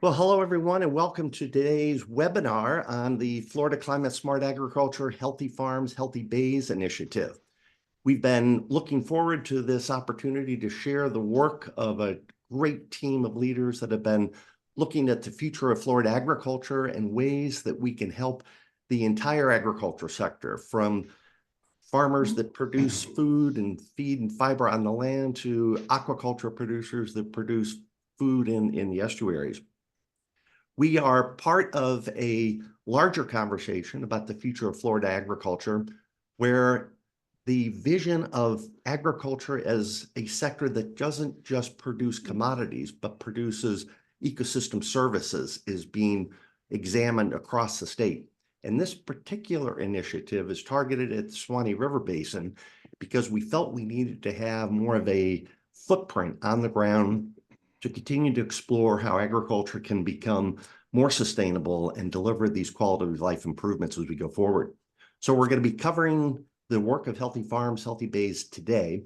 Well, hello, everyone, and welcome to today's webinar on the Florida Climate Smart Agriculture, Healthy Farms, Healthy Bays initiative. We've been looking forward to this opportunity to share the work of a great team of leaders that have been looking at the future of Florida agriculture and ways that we can help the entire agriculture sector, from farmers that produce food and feed and fiber on the land to aquaculture producers that produce food in the estuaries. We are part of a larger conversation about the future of Florida agriculture, where the vision of agriculture as a sector that doesn't just produce commodities, but produces ecosystem services is being examined across the state. And this particular initiative is targeted at the Swanee River Basin because we felt we needed to have more of a footprint on the ground to continue to explore how agriculture can become more sustainable and deliver these quality of life improvements as we go forward. So we're going to be covering the work of Healthy Farms, Healthy Bays today.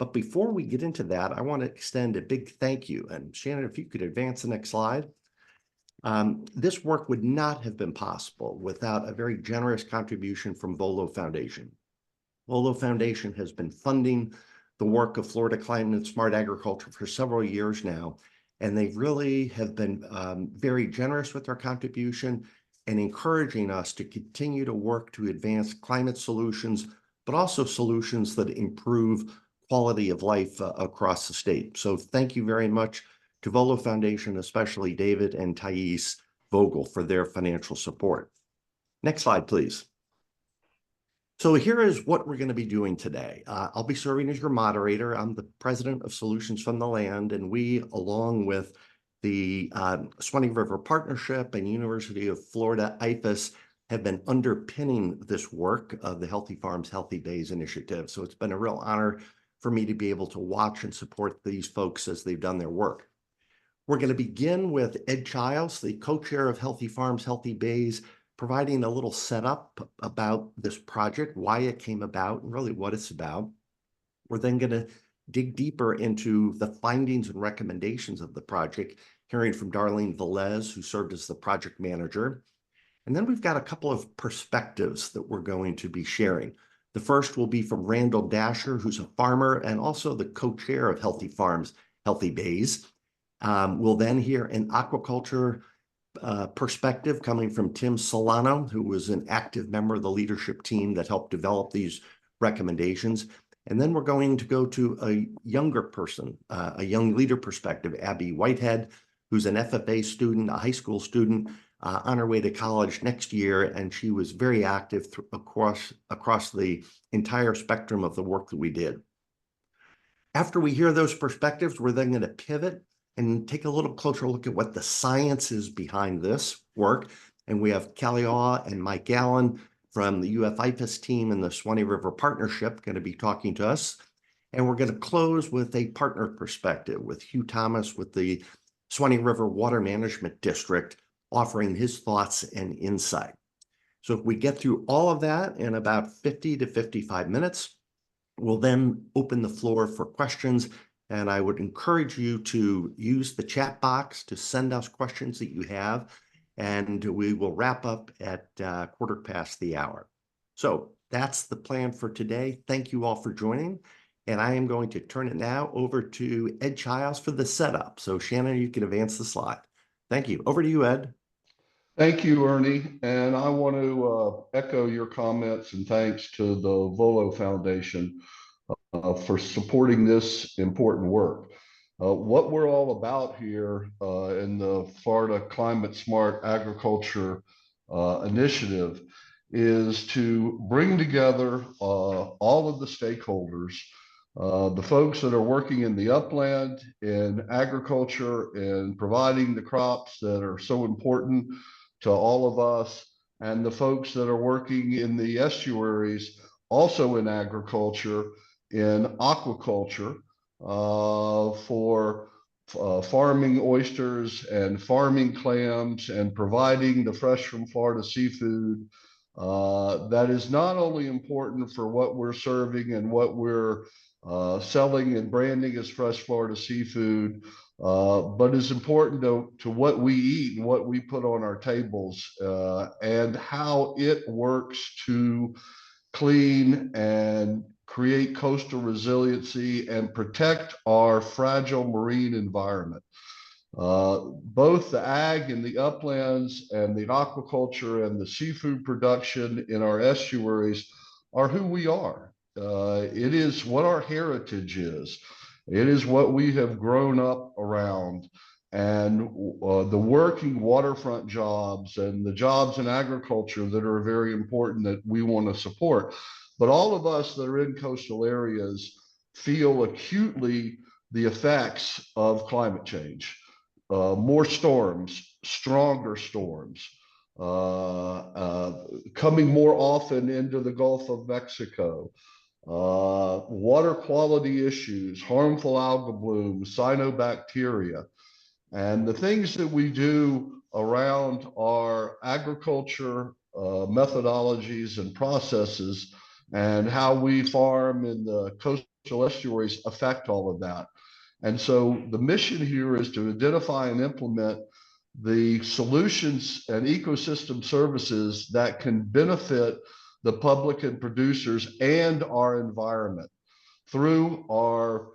But before we get into that, I want to extend a big thank you. And Shannon, if you could advance the next slide. This work would not have been possible without a very generous contribution from Volo Foundation. Volo Foundation has been funding the work of Florida Climate Smart Agriculture for several years now, and they really have been very generous with their contribution and encouraging us to continue to work to advance climate solutions, but also solutions that improve quality of life across the state. So thank you very much to Volo Foundation, especially David and Thais Vogel, for their financial support. Next slide, please. So here is what we're going to be doing today. I'll be serving as your moderator. I'm the president of Solutions from the Land, and we, along with the Swanee River Partnership and University of Florida IFAS, have been underpinning this work of the Healthy Farms, Healthy Bays initiative. So it's been a real honor for me to be able to watch and support these folks as they've done their work. We're going to begin with Ed Childs, the co-chair of Healthy Farms, Healthy Bays, providing a little setup about this project, why it came about, and really what it's about. We're then going to dig deeper into the findings and recommendations of the project, hearing from Darlene Velez, who served as the project manager. And then we've got a couple of perspectives that we're going to be sharing. The first will be from Randall Dasher, who's a farmer and also the co-chair of Healthy Farms, Healthy Bays. We'll then hear an aquaculture perspective coming from Tim Solano, who was an active member of the leadership team that helped develop these recommendations. And then we're going to go to a younger person, a young leader perspective, Abby Whitehead, who's an FFA student, a high school student, on her way to college next year. And she was very active across the entire spectrum of the work that we did. After we hear those perspectives, we're then going to pivot and take a little closer look at what the science is behind this work. And we have Callie Aw and Mike Allen from the UF IFAS team and the Swanee River Partnership going to be talking to us. And we're going to close with a partner perspective with Hugh Thomas with the Swanee River Water Management District, offering his thoughts and insight. So if we get through all of that in about 50 to 55 minutes, we'll then open the floor for questions. And I would encourage you to use the chat box to send us questions that you have. And we will wrap up at 1:15. So that's the plan for today. Thank you all for joining. And I am going to turn it now over to Ed Childs for the setup. So Shannon, you can advance the slide. Thank you. Over to you, Ed. Thank you, Ernie. And I want to echo your comments and thanks to the Volo Foundation for supporting this important work. What we're all about here in the Florida Climate Smart Agriculture Initiative is to bring together all of the stakeholders, the folks that are working in the upland, in agriculture, and providing the crops that are so important to all of us, and the folks that are working in the estuaries, also in agriculture, in aquaculture, for farming oysters and farming clams and providing the fresh from Florida seafood that is not only important for what we're serving and what we're selling and branding as fresh Florida seafood, but is important to what we eat and what we put on our tables, and how it works to clean and create coastal resiliency and protect our fragile marine environment. Both the ag and the uplands and the aquaculture and the seafood production in our estuaries are who we are. It is what our heritage is. It is what we have grown up around. And the working waterfront jobs and the jobs in agriculture that are very important that we want to support. But all of us that are in coastal areas feel acutely the effects of climate change. More storms, stronger storms, coming more often into the Gulf of Mexico, water quality issues, harmful algal blooms, cyanobacteria, and the things that we do around our agriculture methodologies and processes and how we farm in the coastal estuaries affect all of that. And so the mission here is to identify and implement the solutions and ecosystem services that can benefit the public and producers and our environment through our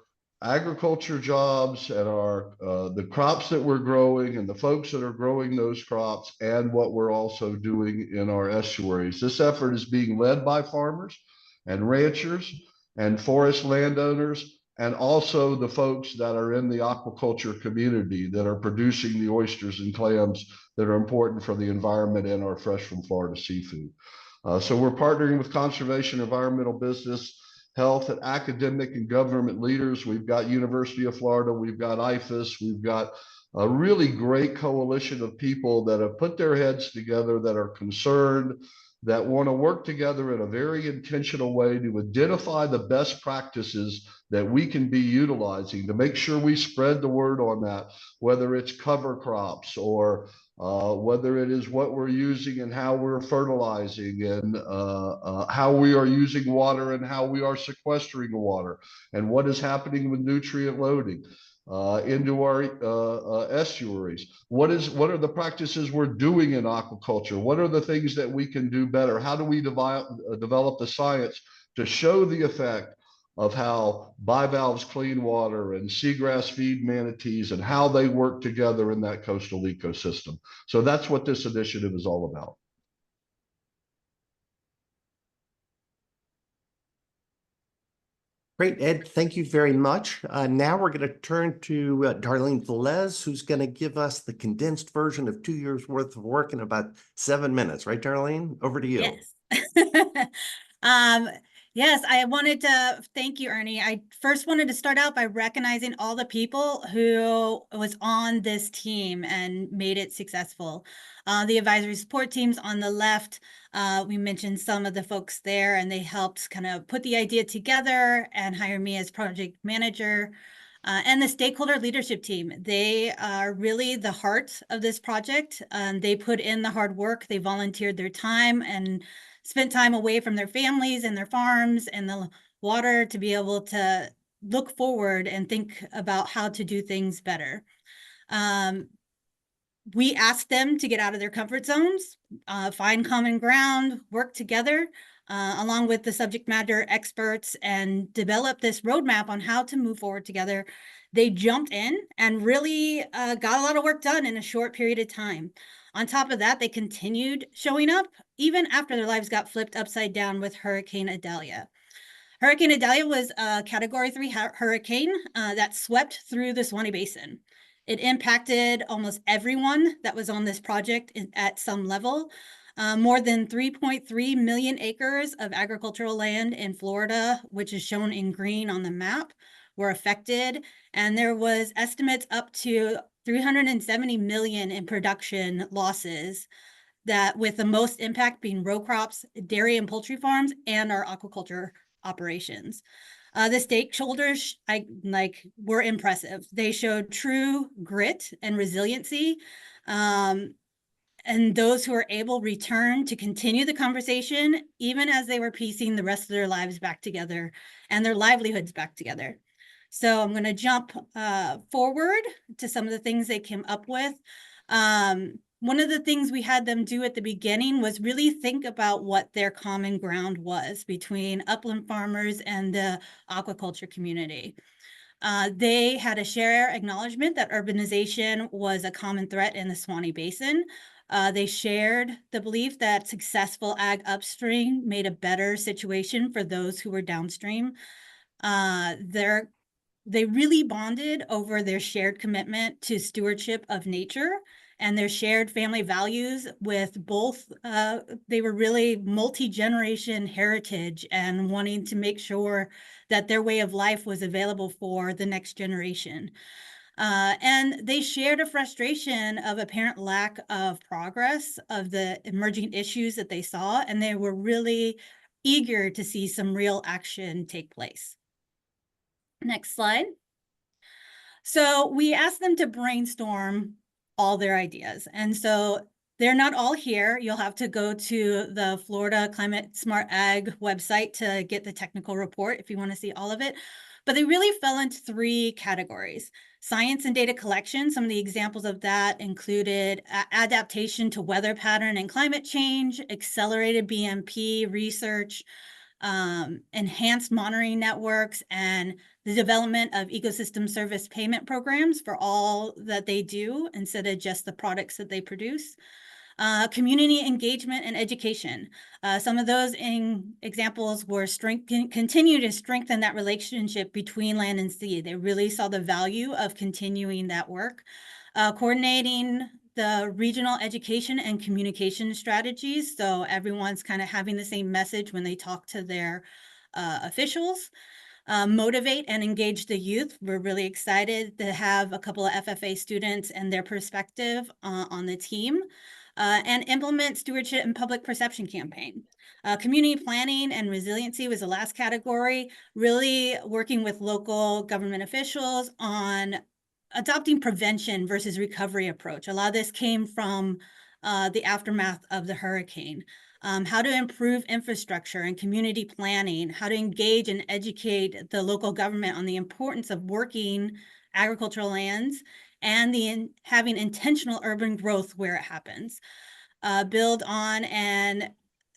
agriculture jobs and our the crops that we're growing and the folks that are growing those crops and what we're also doing in our estuaries. This effort is being led by farmers and ranchers and forest landowners, and also the folks that are in the aquaculture community that are producing the oysters and clams that are important for the environment and our fresh from Florida seafood. So we're partnering with conservation, environmental business, health, and academic and government leaders. We've got University of Florida, we've got IFAS, we've got a really great coalition of people that have put their heads together, that are concerned, that want to work together in a very intentional way to identify the best practices that we can be utilizing to make sure we spread the word on that, whether it's cover crops or whether it is what we're using and how we're fertilizing and how we are using water and how we are sequestering water and what is happening with nutrient loading into our estuaries. What are the practices we're doing in aquaculture? What are the things that we can do better? How do we develop the science to show the effect of how bivalves clean water and seagrass feed manatees and how they work together in that coastal ecosystem? So that's what this initiative is all about. Great, Ed, thank you very much. Now we're going to turn to Darlene Velez, who's going to give us the condensed version of 2 years worth of work in about 7 minutes. Right, Darlene? Over to you. Yes. Yes, I wanted to thank you, Ernie. I first wanted to start out by recognizing all the people who was on this team and made it successful. The advisory support teams on the left, we mentioned some of the folks there, and they helped kind of put the idea together and hire me as project manager. And the stakeholder leadership team, they are really the heart of this project. They put in the hard work, they volunteered their time and spent time away from their families and their farms and the water to be able to look forward and think about how to do things better. We asked them to get out of their comfort zones, find common ground, work together, along with the subject matter experts, and develop this roadmap on how to move forward together. They jumped in and really got a lot of work done in a short period of time. On top of that, they continued showing up even after their lives got flipped upside down with Hurricane Idalia. Hurricane Idalia was a Category 3 hurricane that swept through the Swanee Basin. It impacted almost everyone that was on this project at some level. More than 3.3 million acres of agricultural land in Florida, which is shown in green on the map, were affected. And there was estimates up to 370 million in production losses, that with the most impact being row crops, dairy and poultry farms, and our aquaculture operations. The stakeholders were impressive. They showed true grit and resiliency. and those who are able returned to continue the conversation, even as they were piecing the rest of their lives back together and their livelihoods back together. So I'm going to jump forward to some of the things they came up with. One of the things we had them do at the beginning was really think about what their common ground was between upland farmers and the aquaculture community. They had a shared acknowledgement that urbanization was a common threat in the Swanee Basin. They shared the belief that successful ag upstream made a better situation for those who were downstream. They really bonded over their shared commitment to stewardship of nature and their shared family values with both. They were really multi-generation heritage and wanting to make sure that their way of life was available for the next generation. And they shared a frustration of apparent lack of progress of the emerging issues that they saw, and they were really eager to see some real action take place. Next slide. So we asked them to brainstorm all their ideas. And so they're not all here. You'll have to go to the Florida Climate Smart Ag website to get the technical report if you want to see all of it. But they really fell into three categories. Science and data collection. Some of the examples of that included adaptation to weather pattern and climate change, accelerated BMP research, enhanced monitoring networks, and the development of ecosystem service payment programs for all that they do instead of just the products that they produce. Community engagement and education. Some of those examples were continue to strengthen that relationship between land and sea. They really saw the value of continuing that work. Coordinating the regional education and communication strategies, so everyone's kind of having the same message when they talk to their officials. Motivate and engage the youth. We're really excited to have a couple of FFA students and their perspective on the team. And implement stewardship and public perception campaign. Community planning and resiliency was the last category, really working with local government officials on adopting prevention versus recovery approach. A lot of this came from the aftermath of the hurricane. How to improve infrastructure and community planning, how to engage and educate the local government on the importance of working agricultural lands and having intentional urban growth where it happens. Build on and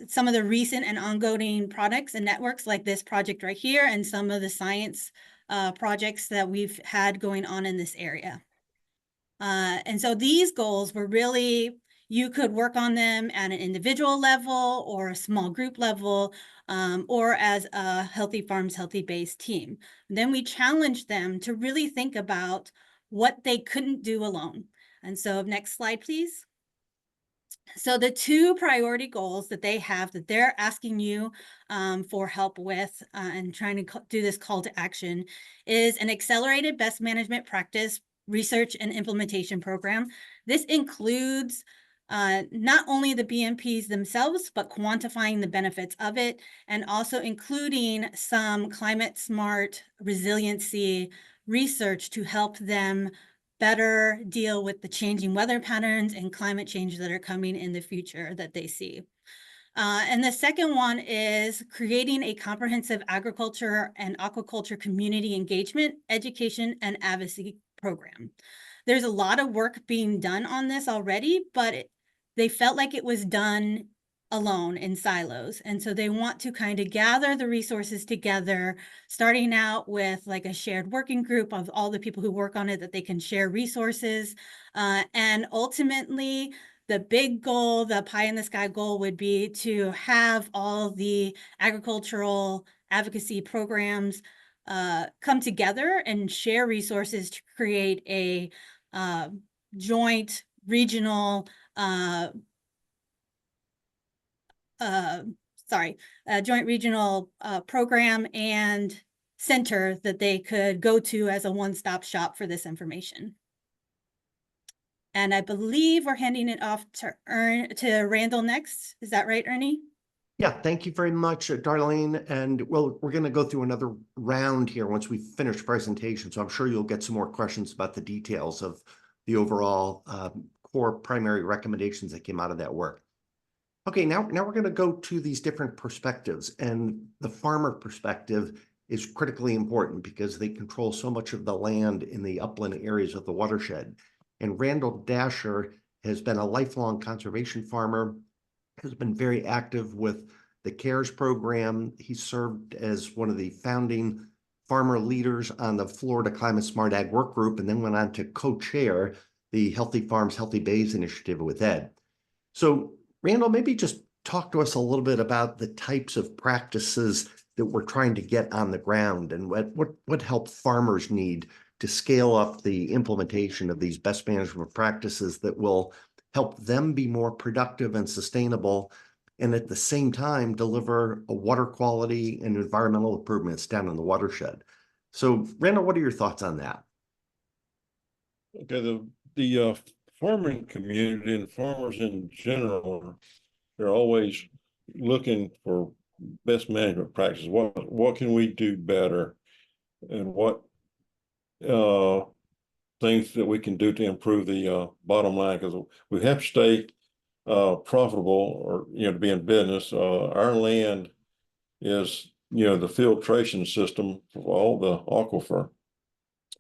some of the recent and ongoing products and networks like this project right here and some of the science projects that we've had going on in this area. And so these goals were really, you could work on them at an individual level or a small group level, or as a Healthy Farms, Healthy Bays team. And then we challenged them to really think about what they couldn't do alone. And so next slide, please. So the two priority goals that they have that they're asking you for help with and trying to do this call to action is an accelerated best management practice research and implementation program. This includes not only the BMPs themselves, but quantifying the benefits of it, and also including some climate smart resiliency research to help them better deal with the changing weather patterns and climate change that are coming in the future that they see. And the second one is creating a comprehensive agriculture and aquaculture community engagement, education, and advocacy program. There's a lot of work being done on this already, but they felt like it was done alone in silos. And so they want to kind of gather the resources together, starting out with like a shared working group of all the people who work on it that they can share resources. And ultimately, the big goal, the pie in the sky goal would be to have all the agricultural advocacy programs come together and share resources to create a joint regional joint regional program and center that they could go to as a one-stop shop for this information. And I believe we're handing it off to Randall next. Is that right, Ernie? Yeah, thank you very much, Darlene. And well, we're going to go through another round here once we finish presentation. So I'm sure you'll get some more questions about the details of the overall core primary recommendations that came out of that work. Okay, now we're going to go to these different perspectives, and the farmer perspective is critically important because they control so much of the land in the upland areas of the watershed. And Randall Dasher has been a lifelong conservation farmer, has been very active with the CARES program. He served as one of the founding farmer leaders on the Florida Climate Smart Ag Work Group, and then went on to co-chair the Healthy Farms, Healthy Bays initiative with Ed. So Randall, maybe just talk to us a little bit about the types of practices that we're trying to get on the ground, and what help farmers need to scale up the implementation of these best management practices that will help them be more productive and sustainable, and at the same time deliver a water quality and environmental improvements down in the watershed. So Randall, what are your thoughts on that? Okay, the farming community and farmers in general, they're always looking for best management practices. What can we do better, and what things that we can do to improve the bottom line? Because we have to stay profitable, or to be in business. Our land is the filtration system for all the aquifer,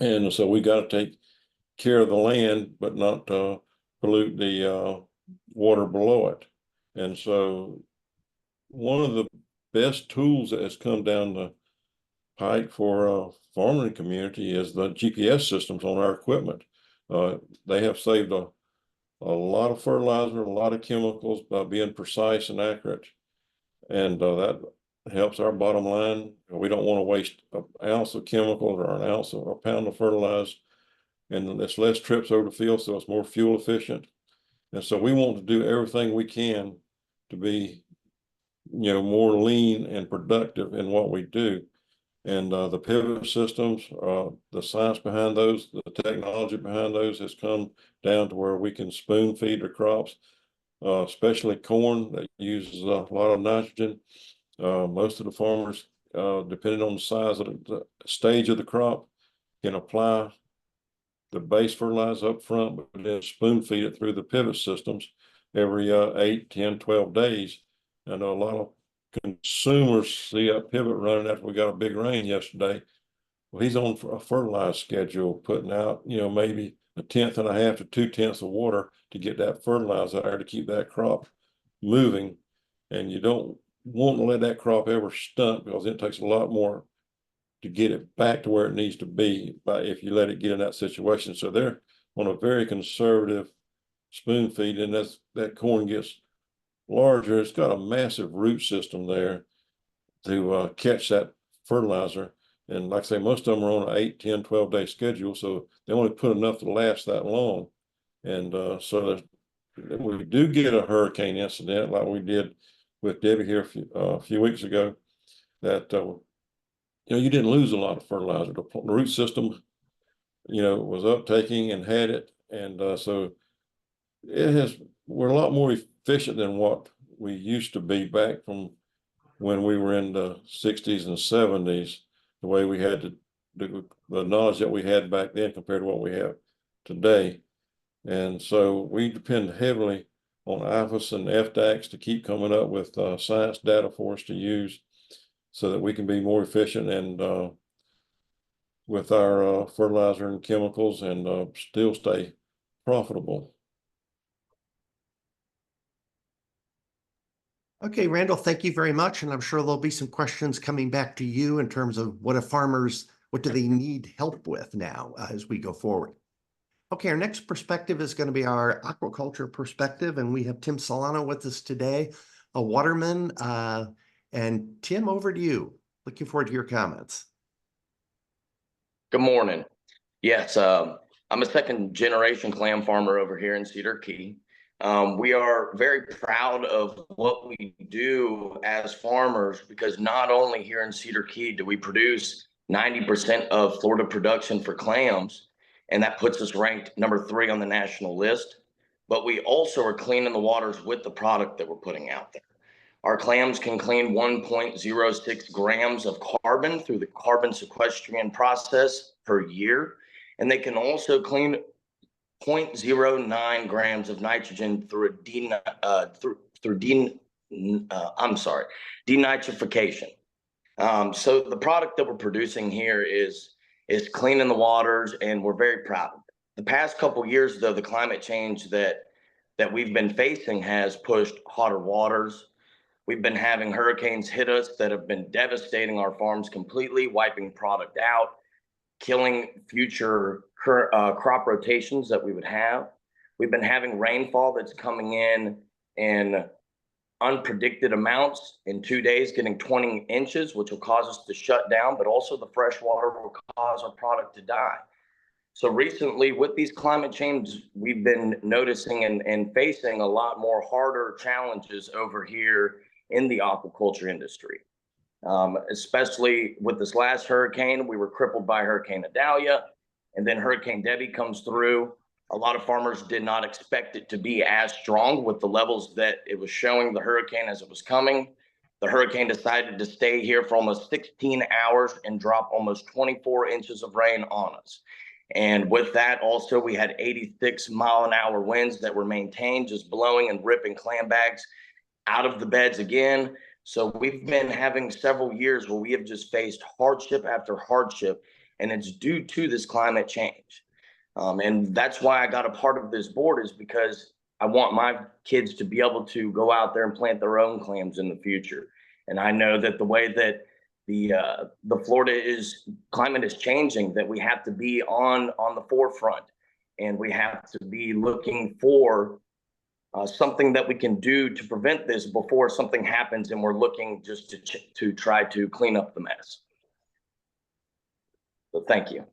and so we got to take care of the land, but not pollute the water below it. And so one of the best tools that has come down the pike for farming community is the GPS systems on our equipment. They have saved a lot of fertilizer, a lot of chemicals by being precise and accurate. And that helps our bottom line. We don't want to waste an ounce of chemicals or an ounce or a pound of fertilizer. And it's less trips over the field, so it's more fuel efficient. And so we want to do everything we can to be, more lean and productive in what we do. And the pivot systems, the science behind those, the technology behind those has come down to where we can spoon feed the crops, especially corn that uses a lot of nitrogen. Most of the farmers, depending on the size of the stage of the crop, can apply the base fertilizer up front, but then spoon feed it through the pivot systems every 8, 10, 12 days. I know a lot of consumers see that pivot running after we got a big rain yesterday. Well, he's on a fertilizer schedule, putting out, maybe 1.5 to 2 tenths of water to get that fertilizer out there to keep that crop moving. And you don't want to let that crop ever stunt, because it takes a lot more to get it back to where it needs to be if you let it get in that situation. So they're on a very conservative spoon feed, and as that corn gets larger, it's got a massive root system there to catch that fertilizer. And like I say, most of them are on an 8, 10, 12-day schedule, so they only put enough to last that long. And so we do get a hurricane incident like we did with Debbie here a few weeks ago, that you didn't lose a lot of fertilizer. The root system, was uptaking and had it. And so we're a lot more efficient than what we used to be back from when we were in the 60s and 70s, the way we had to do the knowledge that we had back then compared to what we have today. And so we depend heavily on IFAS and FDACs to keep coming up with science data for us to use, so that we can be more efficient and with our fertilizer and chemicals, and still stay profitable. Okay, Randall, thank you very much. And I'm sure there'll be some questions coming back to you in terms of what do they need help with now as we go forward. Okay, our next perspective is going to be our aquaculture perspective, and we have Tim Solano with us today, a waterman. And Tim, over to you. Looking forward to your comments. Good morning. Yes, I'm a second generation clam farmer over here in Cedar Key. We are very proud of what we do as farmers, because not only here in Cedar Key do we produce 90% of Florida production for clams, and that puts us ranked number 3 on the national list, but we also are cleaning the waters with the product that we're putting out there. Our clams can clean 1.06 grams of carbon through the carbon sequestration process per year. And they can also clean 0.09 grams of nitrogen through denitrification. So the product that we're producing here is cleaning the waters, and we're very proud of it. The past couple of years, though, the climate change that we've been facing has pushed hotter waters. We've been having hurricanes hit us that have been devastating our farms completely, wiping product out, killing future crop rotations that we would have. We've been having rainfall that's coming in unpredicted amounts. In 2 days, getting 20 inches, which will cause us to shut down, but also the fresh water will cause our product to die. So recently, with these climate changes, we've been noticing and facing a lot more harder challenges over here in the aquaculture industry. Especially with this last hurricane, we were crippled by Hurricane Idalia, and then Hurricane Debbie comes through. A lot of farmers did not expect it to be as strong with the levels that it was showing the hurricane as it was coming. The hurricane decided to stay here for almost 16 hours and drop almost 24 inches of rain on us. And with that, also, we had 86-mile-an-hour winds that were maintained, just blowing and ripping clam bags out of the beds again. So we've been having several years where we have just faced hardship after hardship, and it's due to this climate change. And that's why I got a part of this board, is because I want my kids to be able to go out there and plant their own clams in the future. And I know that the way that the Florida climate is changing, that we have to be on the forefront, and we have to be looking for something that we can do to prevent this before something happens, and we're looking just to try to clean up the mess. So thank you.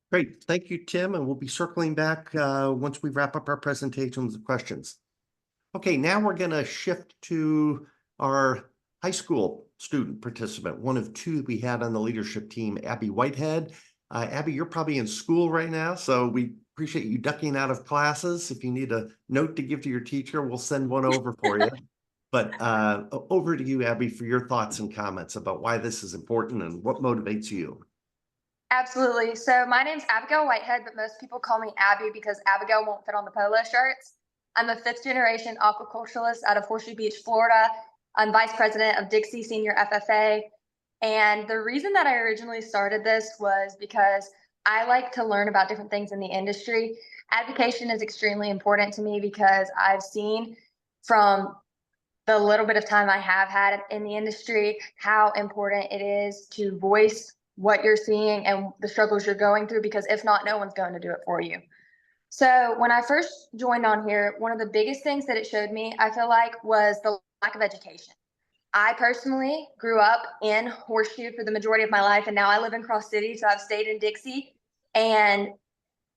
Great. Thank you, Tim. And we'll be circling back once we wrap up our presentations and questions. Okay, now we're going to shift to our high school student participant, one of two we had on the leadership team, Abby Whitehead. Abby, you're probably in school right now, so we appreciate you ducking out of classes. If you need a note to give to your teacher, we'll send one over for you. But over to you, Abby, for your thoughts and comments about why this is important and what motivates you. Absolutely. So my name's Abigail Whitehead, but most people call me Abby because Abigail won't fit on the polo shirts. I'm a 5th-generation aquaculturalist out of Horseshoe Beach, Florida. I'm vice president of Dixie Senior FFA. And the reason that I originally started this was because I like to learn about different things in the industry. Education is extremely important to me because I've seen from the little bit of time I have had in the industry how important it is to voice what you're seeing and the struggles you're going through, because if not, no one's going to do it for you. So when I first joined on here, one of the biggest things that it showed me, I feel like, was the lack of education. I personally grew up in Horseshoe for the majority of my life, and now I live in Cross City, so I've stayed in Dixie. And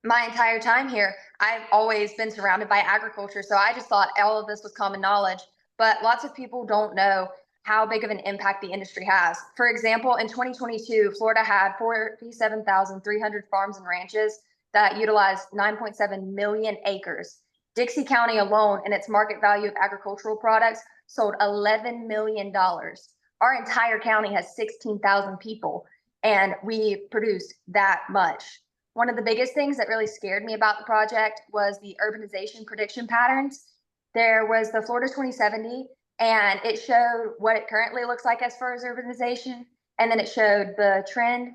my entire time here, I've always been surrounded by agriculture, so I just thought all of this was common knowledge. But lots of people don't know how big of an impact the industry has. For example, in 2022, Florida had 47,300 farms and ranches that utilized 9.7 million acres. Dixie County alone, in its market value of agricultural products, sold $11 million. Our entire county has 16,000 people, and we produce that much. One of the biggest things that really scared me about the project was the urbanization prediction patterns. There was the Florida 2070, and it showed what it currently looks like as far as urbanization. And then it showed the trend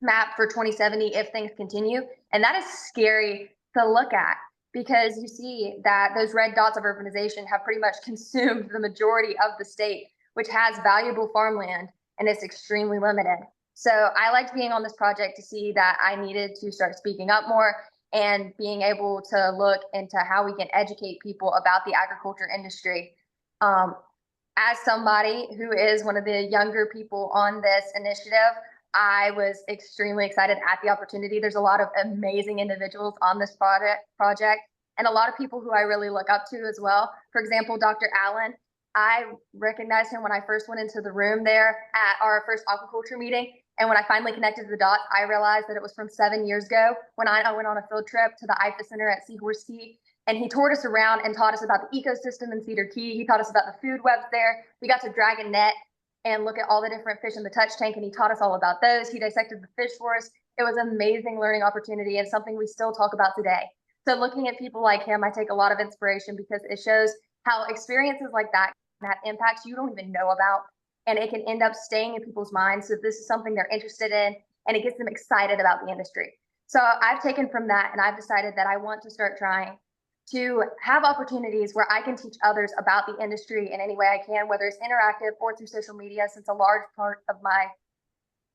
map for 2070 if things continue. And that is scary to look at, because you see that those red dots of urbanization have pretty much consumed the majority of the state, which has valuable farmland, and it's extremely limited. So I liked being on this project to see that I needed to start speaking up more and being able to look into how we can educate people about the agriculture industry. As somebody who is one of the younger people on this initiative, I was extremely excited at the opportunity. There's a lot of amazing individuals on this project, and a lot of people who I really look up to as well. For example, Dr. Allen, I recognized him when I first went into the room there at our first aquaculture meeting. And when I finally connected the dots, I realized that it was from 7 years ago when I went on a field trip to the IFA Center at Seahorse Key. And he toured us around and taught us about the ecosystem in Cedar Key. He taught us about the food webs there. We got to drag a net and look at all the different fish in the touch tank, and he taught us all about those. He dissected the fish for us, It was an amazing learning opportunity and something we still talk about today. So looking at people like him, I take a lot of inspiration because it shows how experiences like that can have impacts you don't even know about, and it can end up staying in people's minds. So this is something they're interested in, and it gets them excited about the industry. So I've taken from that, and I've decided that I want to start trying to have opportunities where I can teach others about the industry in any way I can, whether it's interactive or through social media, since a large part of my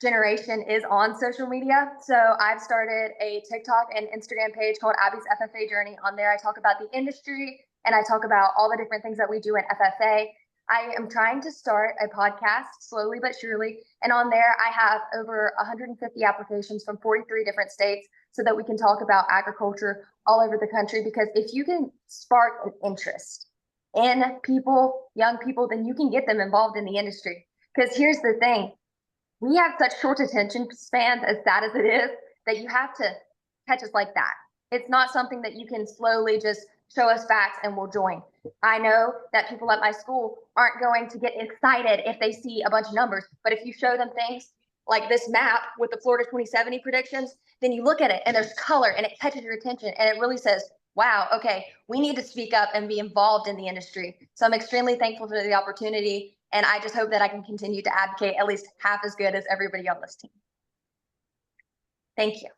generation is on social media. So I've started a TikTok and Instagram page called Abby's FFA Journey. On there, I talk about the industry and I talk about all the different things that we do in FFA. I am trying to start a podcast slowly but surely. And on there, I have over 150 applications from 43 different states so that we can talk about agriculture all over the country. Because if you can spark an interest in people, young people, then you can get them involved in the industry. Because here's the thing. We have such short attention spans, as sad as it is, that you have to catch us like that. It's not something that you can slowly just show us facts and we'll join. I know that people at my school aren't going to get excited if they see a bunch of numbers, but if you show them things like this map with the Florida 2070 predictions, then you look at it and there's color and it catches your attention and it really says, wow, okay, we need to speak up and be involved in the industry. So I'm extremely thankful for the opportunity. And I just hope that I can continue to advocate at least half as good as everybody on this team. Thank you.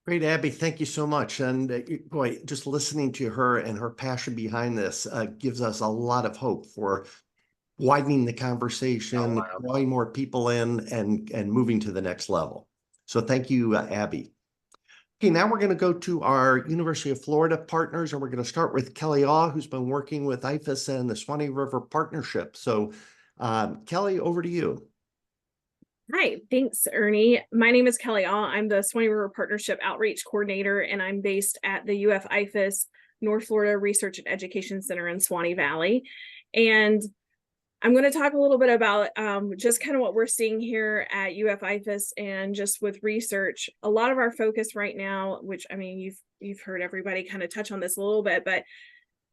Great, Abby. Thank you so much. And boy, just listening to her and her passion behind this gives us a lot of hope for widening the conversation, drawing more people in, and moving to the next level. So thank you, Abby. Okay, now we're going to go to our University of Florida partners, and we're going to start with Kelly Aw, who's been working with IFAS and the Swanee River Partnership. So Kelly, over to you. Hi, thanks, Ernie. My name is Kelly Aw. I'm the Swanee River Partnership Outreach Coordinator, and I'm based at the UF IFAS North Florida Research and Education Center in Swanee Valley. And I'm going to talk a little bit about just kind of what we're seeing here at UF IFAS and just with research. A lot of our focus right now, which I mean, you've heard everybody kind of touch on this a little bit, but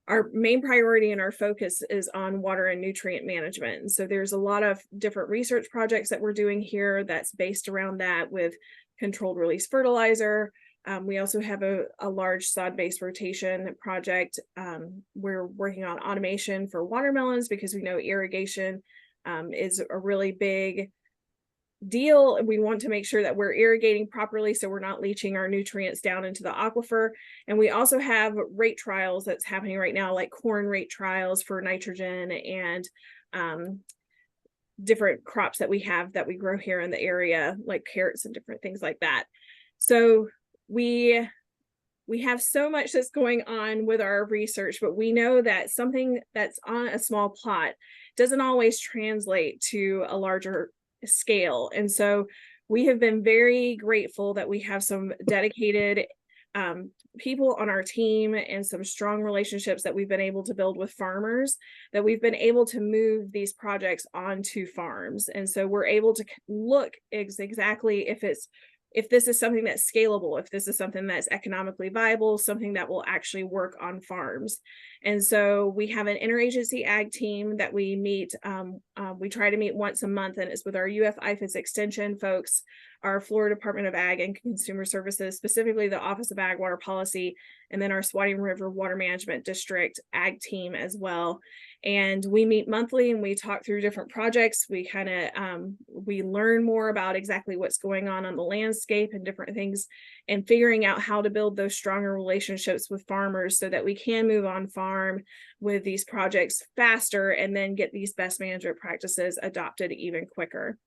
our main priority and our focus is on water and nutrient management. And so there's a lot of different research projects that we're doing here that's based around that with controlled release fertilizer. We also have a large sod-based rotation project. We're working on automation for watermelons because we know irrigation is a really big deal. We want to make sure that we're irrigating properly so we're not leaching our nutrients down into the aquifer. And we also have rate trials that's happening right now, like corn rate trials for nitrogen and different crops that we have that we grow here in the area, like carrots and different things like that. So we have so much that's going on with our research, but we know that something that's on a small plot doesn't always translate to a larger scale. And so we have been very grateful that we have some dedicated people on our team and some strong relationships that we've been able to build with farmers, that we've been able to move these projects onto farms. And so we're able to look exactly if this is something that's scalable, if this is something that's economically viable, something that will actually work on farms. And so we have an interagency ag team that we meet. We try to meet once a month, and it's with our UF IFAS Extension folks, our Florida Department of Ag and Consumer Services, specifically the Office of Ag Water Policy, and then our Swanee River Water Management District ag team as well. And we meet monthly and we talk through different projects. We kind of we learn more about exactly what's going on the landscape and different things, and figuring out how to build those stronger relationships with farmers so that we can move on farm with these projects faster and then get these best management practices adopted even quicker.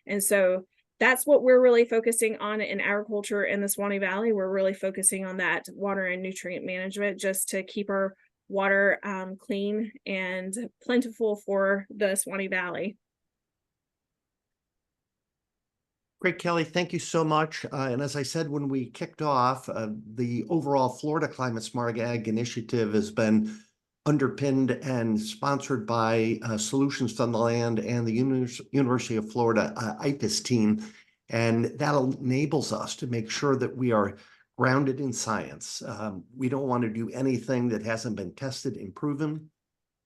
And so that's what we're really focusing on in agriculture in the Swanee Valley. We're really focusing on that water and nutrient management just to keep our water clean and plentiful for the Swanee Valley. Great, Kelly. Thank you so much. And as I said, when we kicked off, the overall Florida Climate Smart Ag Initiative has been underpinned and sponsored by Solutions from the Land and the University of Florida IFAS team. And that enables us to make sure that we are grounded in science. We don't want to do anything that hasn't been tested and proven.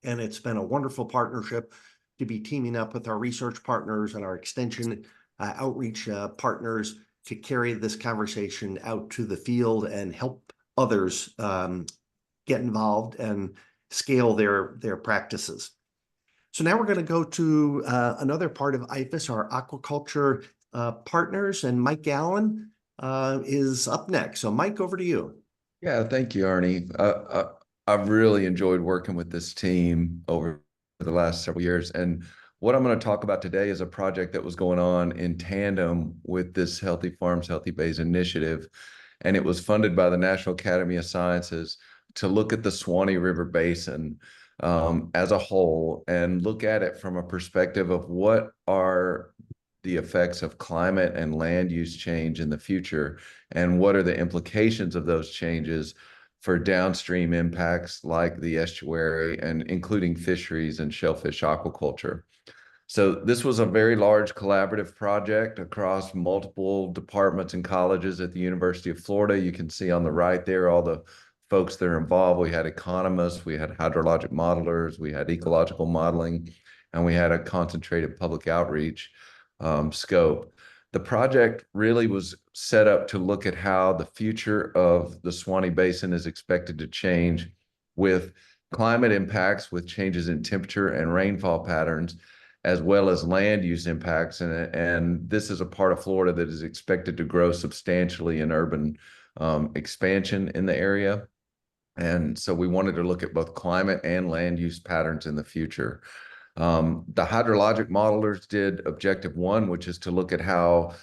And it's been a wonderful partnership to be teaming up with our research partners and our extension outreach partners to carry this conversation out to the field and help others get involved and scale their practices. So now we're going to go to another part of IFAS, our aquaculture partners, and Mike Allen is up next. So Mike, over to you. Yeah, thank you, Arnie. I've really enjoyed working with this team over the last several years. And what I'm going to talk about today is a project that was going on in tandem with this Healthy Farms, Healthy Bays initiative. And it was funded by the National Academy of Sciences to look at the Swanee River Basin as a whole and look at it from a perspective of what are the effects of climate and land use change in the future, and what are the implications of those changes for downstream impacts like the estuary and including fisheries and shellfish aquaculture. So this was a very large collaborative project across multiple departments and colleges at the University of Florida. You can see on the right there all the folks that are involved. We had economists, we had hydrologic modelers, we had ecological modeling, and we had a concentrated public outreach scope. The project really was set up to look at how the future of the Swanee Basin is expected to change with climate impacts, with changes in temperature and rainfall patterns, as well as land use impacts. And this is a part of Florida that is expected to grow substantially in urban expansion in the area. And so we wanted to look at both climate and land use patterns in the future. The hydrologic modelers did objective 1, which is to look at how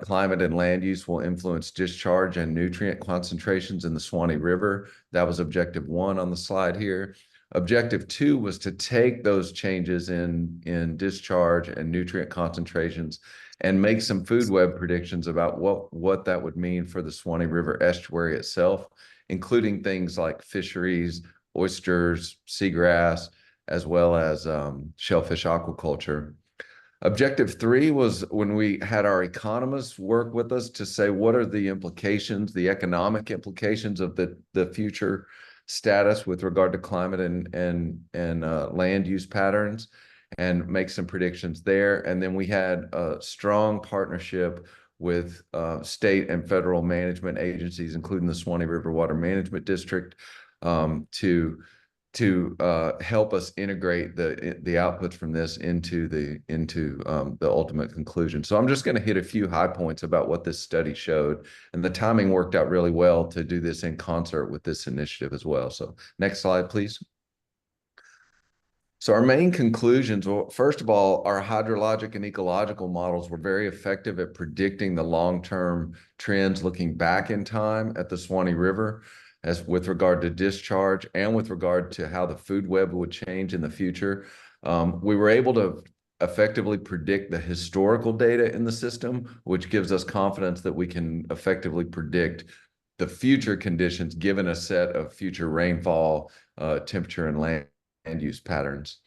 climate and land use will influence discharge and nutrient concentrations in the Swanee River. That was objective 1 on the slide here. Objective 2 was to take those changes in discharge and nutrient concentrations and make some food web predictions about what that would mean for the Swanee River estuary itself, including things like fisheries, oysters, seagrass, as well as shellfish aquaculture. Objective 3 was when we had our economists work with us to say, what are the implications, the economic implications of the future status with regard to climate and land use patterns, and make some predictions there. And then we had a strong partnership with state and federal management agencies, including the Swanee River Water Management District, to help us integrate the outputs from this into the ultimate conclusion. So I'm just going to hit a few high points about what this study showed, and the timing worked out really well to do this in concert with this initiative as well. So next slide, please. So our main conclusions, well, first of all, our hydrologic and ecological models were very effective at predicting the long-term trends looking back in time at the Swanee River, as with regard to discharge and with regard to how the food web would change in the future. We were able to effectively predict the historical data in the system, which gives us confidence that we can effectively predict the future conditions given a set of future rainfall, temperature, and land use patterns.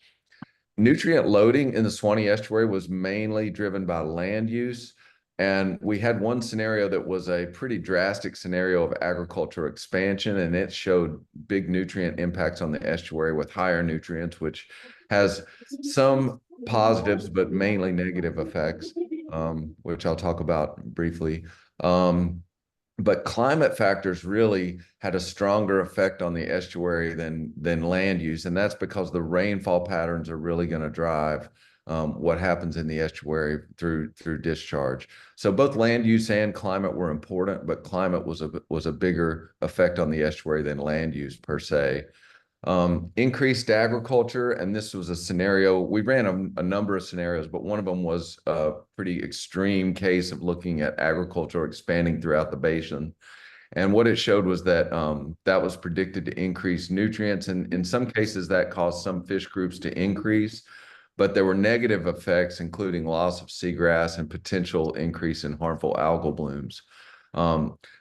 Nutrient loading in the Swanee estuary was mainly driven by land use. And we had one scenario that was a pretty drastic scenario of agricultural expansion, and it showed big nutrient impacts on the estuary with higher nutrients, which has some positives, but mainly negative effects, which I'll talk about briefly. But climate factors really had a stronger effect on the estuary than land use, and that's because the rainfall patterns are really going to drive what happens in the estuary through discharge. So both land use and climate were important, but climate was a bigger effect on the estuary than land use per se. Increased agriculture, and this was a scenario, we ran a number of scenarios, but one of them was a pretty extreme case of looking at agriculture expanding throughout the basin. And what it showed was that that was predicted to increase nutrients, and in some cases that caused some fish groups to increase, but there were negative effects, including loss of seagrass and potential increase in harmful algal blooms.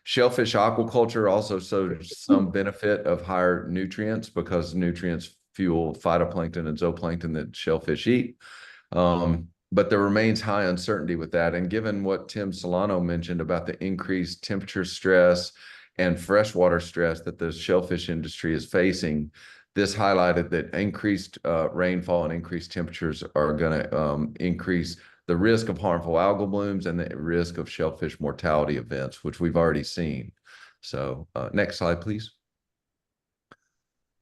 Shellfish aquaculture also showed some benefit of higher nutrients because nutrients fuel phytoplankton and zooplankton that shellfish eat. But there remains high uncertainty with that. And given what Tim Solano mentioned about the increased temperature stress and freshwater stress that the shellfish industry is facing, this highlighted that increased rainfall and increased temperatures are going to increase the risk of harmful algal blooms and the risk of shellfish mortality events, which we've already seen. So next slide, please.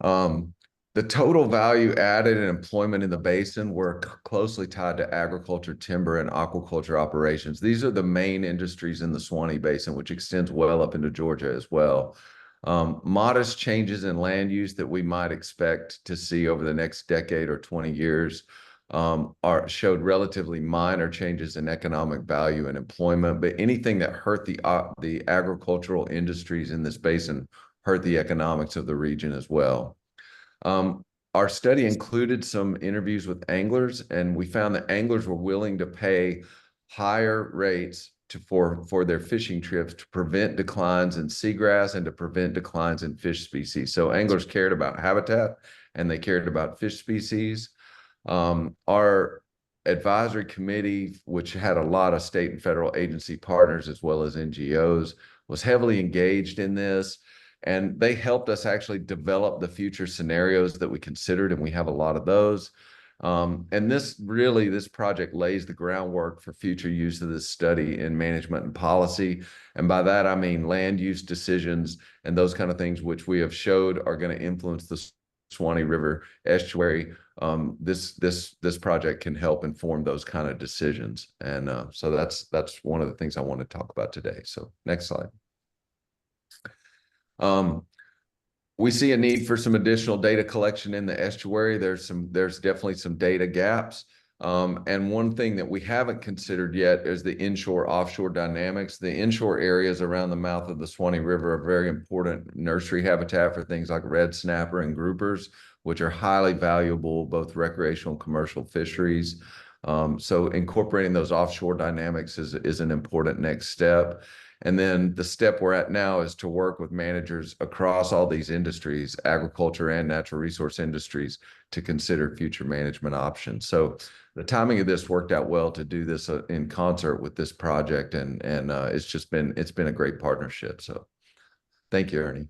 The total value added and employment in the basin were closely tied to agriculture, timber, and aquaculture operations. These are the main industries in the Swanee Basin, which extends well up into Georgia as well. Modest changes in land use that we might expect to see over the next decade or 20 years showed relatively minor changes in economic value and employment, but anything that hurt the agricultural industries in this basin hurt the economics of the region as well. Our study included some interviews with anglers, and we found that anglers were willing to pay higher rates for their fishing trips to prevent declines in seagrass and to prevent declines in fish species. So anglers cared about habitat and they cared about fish species. Our advisory committee, which had a lot of state and federal agency partners as well as NGOs, was heavily engaged in this. And they helped us actually develop the future scenarios that we considered, and we have a lot of those. And this project lays the groundwork for future use of this study in management and policy. And by that, I mean land use decisions and those kind of things, which we have showed are going to influence the Swanee River estuary. This project can help inform those kind of decisions. And so that's one of the things I want to talk about today. So next slide. We see a need for some additional data collection in the estuary. There's definitely some data gaps. And one thing that we haven't considered yet is the inshore-offshore dynamics. The inshore areas around the mouth of the Swanee River are very important nursery habitat for things like red snapper and groupers, which are highly valuable, both recreational and commercial fisheries. So incorporating those offshore dynamics is an important next step. And then the step we're at now is to work with managers across all these industries, agriculture and natural resource industries, to consider future management options. So the timing of this worked out well to do this in concert with this project, and it's been a great partnership. So thank you, Ernie.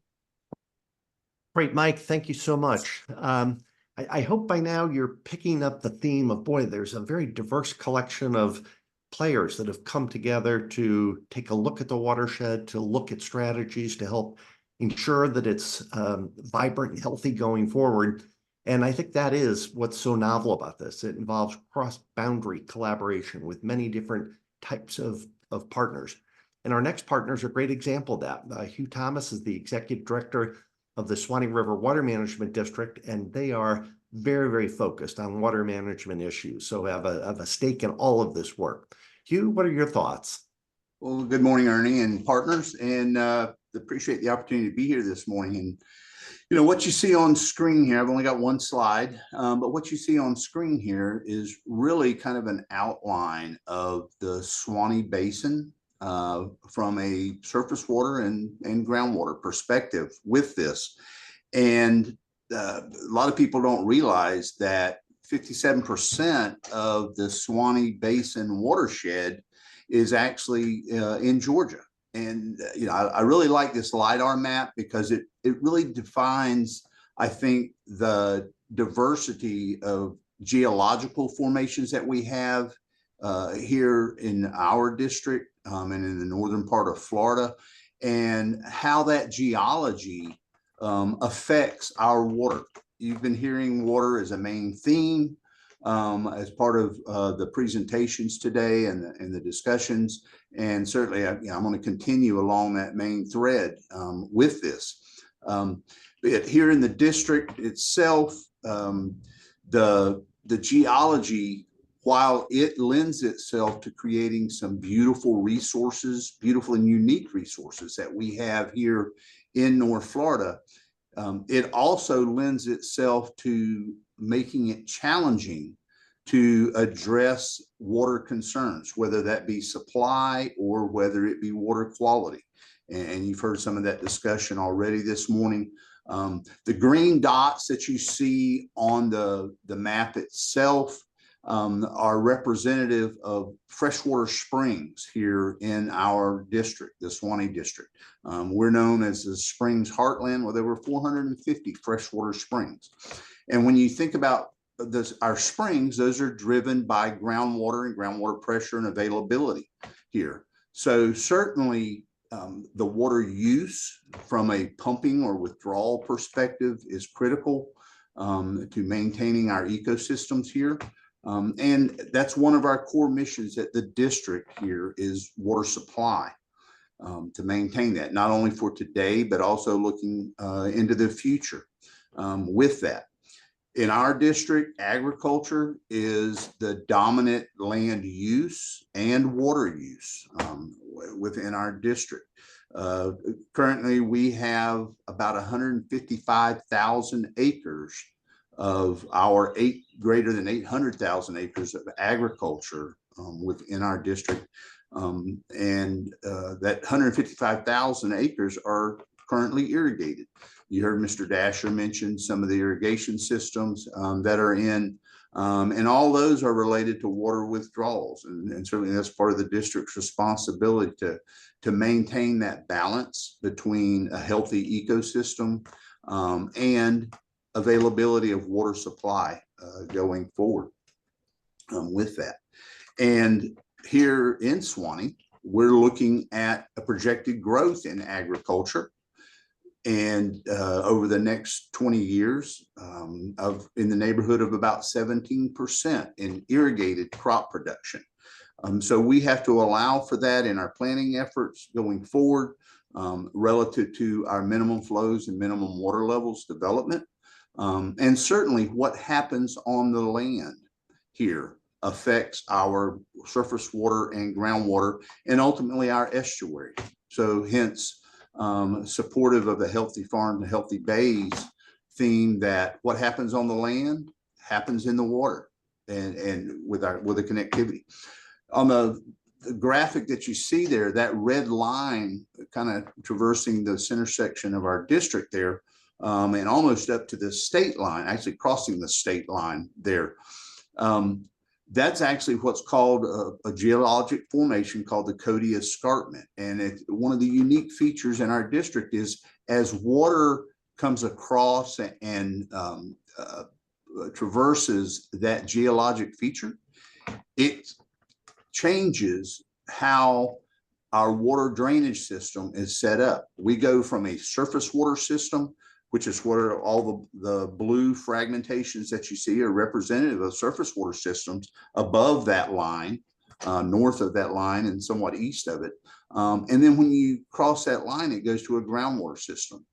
Great, Mike. Thank you so much. I hope by now you're picking up the theme of, boy, there's a very diverse collection of players that have come together to take a look at the watershed, to look at strategies to help ensure that it's vibrant and healthy going forward. And I think that is what's so novel about this. It involves cross-boundary collaboration with many different types of partners. And our next partner is a great example of that. Hugh Thomas is the executive director of the Swanee River Water Management District, and they are very, very focused on water management issues. So have a stake in all of this work. Hugh, what are your thoughts? Well, good morning, Ernie and partners, and appreciate the opportunity to be here this morning. And what you see on screen here, I've only got one slide, but what you see on screen here is really kind of an outline of the Swanee Basin from a surface water and groundwater perspective with this. And a lot of people don't realize that 57% of the Swanee Basin watershed is actually in Georgia. And I really like this LIDAR map because it really defines, I think, the diversity of geological formations that we have here in our district and in the northern part of Florida, and how that geology affects our water. You've been hearing water as a main theme as part of the presentations today and the discussions. And certainly, I'm going to continue along that main thread with this. But here in the district itself, the geology, while it lends itself to creating some beautiful resources, beautiful and unique resources that we have here in North Florida, it also lends itself to making it challenging to address water concerns, whether that be supply or whether it be water quality. And you've heard some of that discussion already this morning. The green dots that you see on the map itself are representative of freshwater springs here in our district, the Swanee district. We're known as the Springs Heartland with over 450 freshwater springs. And when you think about our springs, those are driven by groundwater and groundwater pressure and availability here. So certainly the water use from a pumping or withdrawal perspective is critical to maintaining our ecosystems here. And that's one of our core missions at the district here is water supply, to maintain that, not only for today, but also looking into the future with that. In our district, agriculture is the dominant land use and water use within our district. Currently, we have about 155,000 acres of our greater than 800,000 acres of agriculture within our district. That 155,000 acres are currently irrigated. You heard Mr. Dasher mention some of the irrigation systems that are in, and all those are related to water withdrawals. And certainly that's part of the district's responsibility to maintain that balance between a healthy ecosystem and availability of water supply going forward with that. And here in Suwannee, we're looking at a projected growth in agriculture. And over the next 20 years in the neighborhood of about 17% in irrigated crop production. So we have to allow for that in our planning efforts going forward relative to our minimum flows and minimum water levels development. And certainly what happens on the land here affects our surface water and groundwater and ultimately our estuary. So hence, supportive of the healthy farm to healthy bays theme, that what happens on the land happens in the water and with the connectivity. On the graphic that you see there, that red line kind of traversing the center section of our district there, and almost up to the state line, actually crossing the state line there. That's actually what's called a geologic formation called the Cody Escarpment. And one of the unique features in our district is as water comes across and traverses that geologic feature, it changes how our water drainage system is set up. We go from a surface water system, which is where all the blue fragmentations that you see are representative of surface water systems above that line, north of that line and somewhat east of it. And then when you cross that line, it goes to a groundwater system.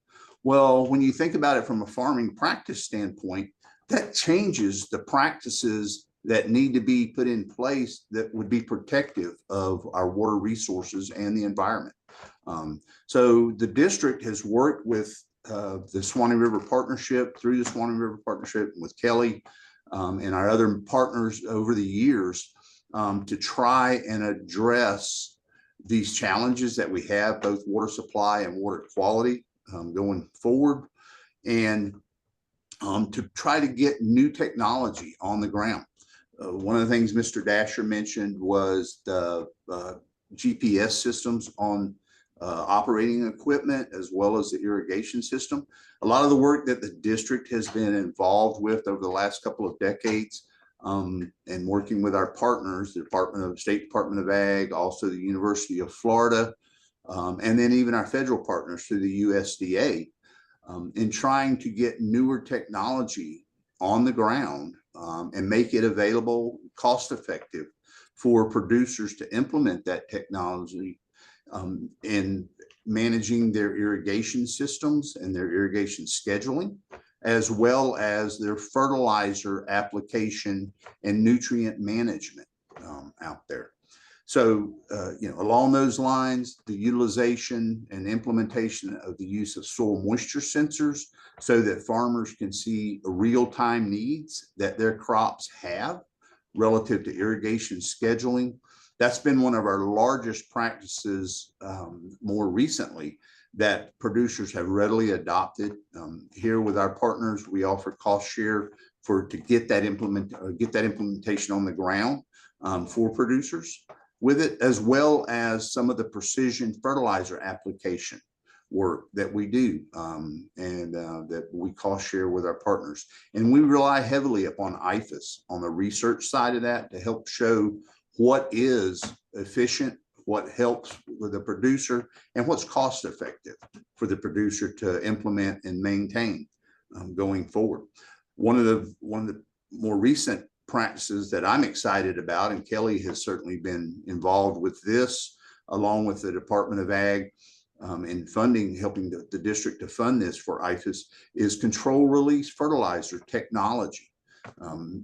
Well, when you think about it from a farming practice standpoint, that changes the practices that need to be put in place that would be protective of our water resources and the environment. So the district has worked with the Suwannee River Partnership, through the Suwannee River Partnership with Kelly and our other partners over the years to try and address these challenges that we have, both water supply and water quality going forward, and to try to get new technology on the ground. One of the things Mr. Dasher mentioned was the GPS systems on operating equipment, as well as the irrigation system. A lot of the work that the district has been involved with over the last couple of decades, and working with our partners, the State Department of Ag, also the University of Florida, and then even our federal partners through the USDA, in trying to get newer technology on the ground and make it available, cost effective for producers to implement that technology in managing their irrigation systems and their irrigation scheduling, as well as their fertilizer application and nutrient management out there. So, along those lines, the utilization and implementation of the use of soil moisture sensors so that farmers can see real-time needs that their crops have relative to irrigation scheduling. That's been one of our largest practices more recently that producers have readily adopted. Here with our partners, we offer cost share to get that implementation on the ground for producers with it, as well as some of the precision fertilizer application work that we do, and that we cost share with our partners. And we rely heavily upon IFAS on the research side of that to help show what is efficient, what helps with the producer, and what's cost effective for the producer to implement and maintain going forward. One of the more recent practices that I'm excited about, and Kelly has certainly been involved with this, along with the Department of Ag, in funding, helping the district to fund this for IFAS, is control release fertilizer technology.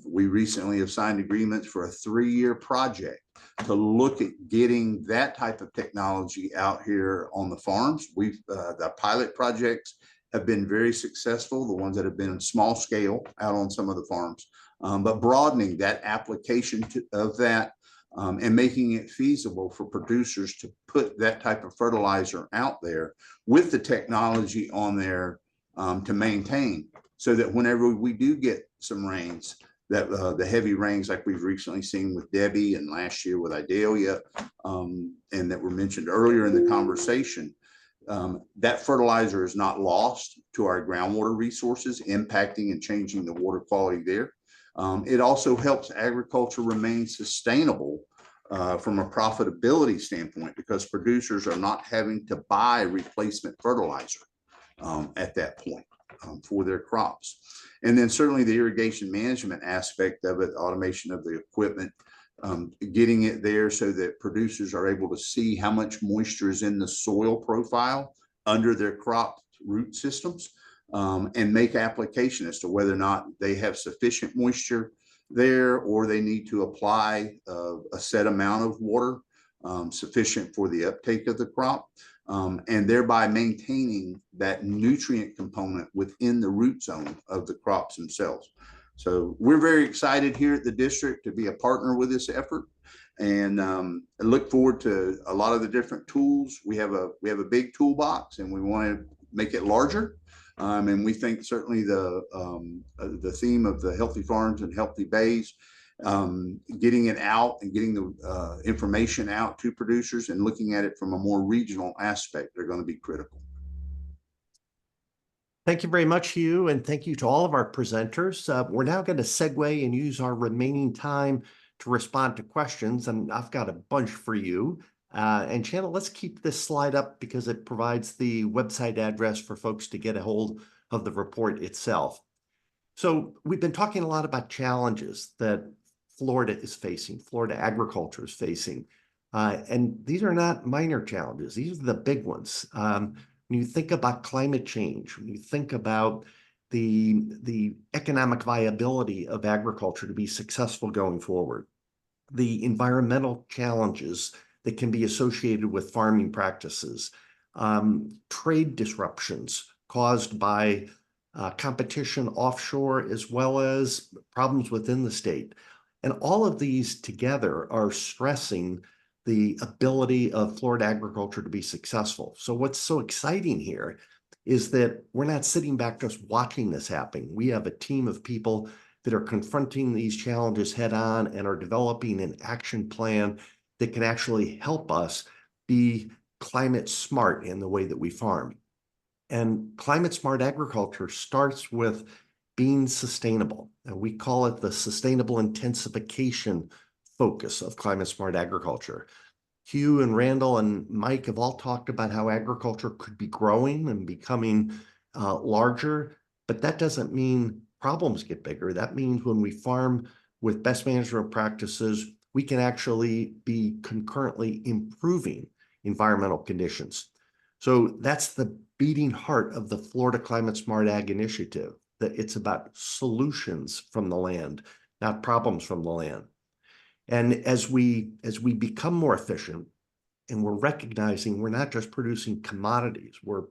We recently have signed agreements for a 3-year project to look at getting that type of technology out here on the farms. The pilot projects have been very successful, the ones that have been in small scale out on some of the farms, but broadening that application of that, and making it feasible for producers to put that type of fertilizer out there with the technology on there to maintain, so that whenever we do get some rains, that the heavy rains like we've recently seen with Debbie and last year with Idalia, and that were mentioned earlier in the conversation, that fertilizer is not lost to our groundwater resources, impacting and changing the water quality there. It also helps agriculture remain sustainable from a profitability standpoint, because producers are not having to buy replacement fertilizer at that point for their crops. And then certainly the irrigation management aspect of it, automation of the equipment, getting it there so that producers are able to see how much moisture is in the soil profile under their crop root systems, and make application as to whether or not they have sufficient moisture there, or they need to apply a set amount of water sufficient for the uptake of the crop, and thereby maintaining that nutrient component within the root zone of the crops themselves. So we're very excited here at the district to be a partner with this effort, and I look forward to a lot of the different tools. We have a big toolbox, and we want to make it larger. And we think certainly the theme of the healthy farms and healthy bays, getting it out and getting the information out to producers and looking at it from a more regional aspect are going to be critical. Thank you very much, Hugh, and thank you to all of our presenters. We're now going to segue and use our remaining time to respond to questions, and I've got a bunch for you. And Shannon, let's keep this slide up because it provides the website address for folks to get a hold of the report itself. So we've been talking a lot about challenges that Florida is facing, Florida agriculture is facing. And these are not minor challenges. These are the big ones. When you think about climate change, when you think about the economic viability of agriculture to be successful going forward, the environmental challenges that can be associated with farming practices, trade disruptions caused by competition offshore, as well as problems within the state. And all of these together are stressing the ability of Florida agriculture to be successful. So what's so exciting here is that we're not sitting back just watching this happen. We have a team of people that are confronting these challenges head on and are developing an action plan that can actually help us be climate smart in the way that we farm. And climate smart agriculture starts with being sustainable. And we call it the sustainable intensification focus of climate smart agriculture. Hugh and Randall and Mike have all talked about how agriculture could be growing and becoming larger, but that doesn't mean problems get bigger. That means when we farm with best management practices, we can actually be concurrently improving environmental conditions. So that's the beating heart of the Florida Climate Smart Ag Initiative, that it's about solutions from the land, not problems from the land. And as we become more efficient, and we're recognizing we're not just producing commodities, we're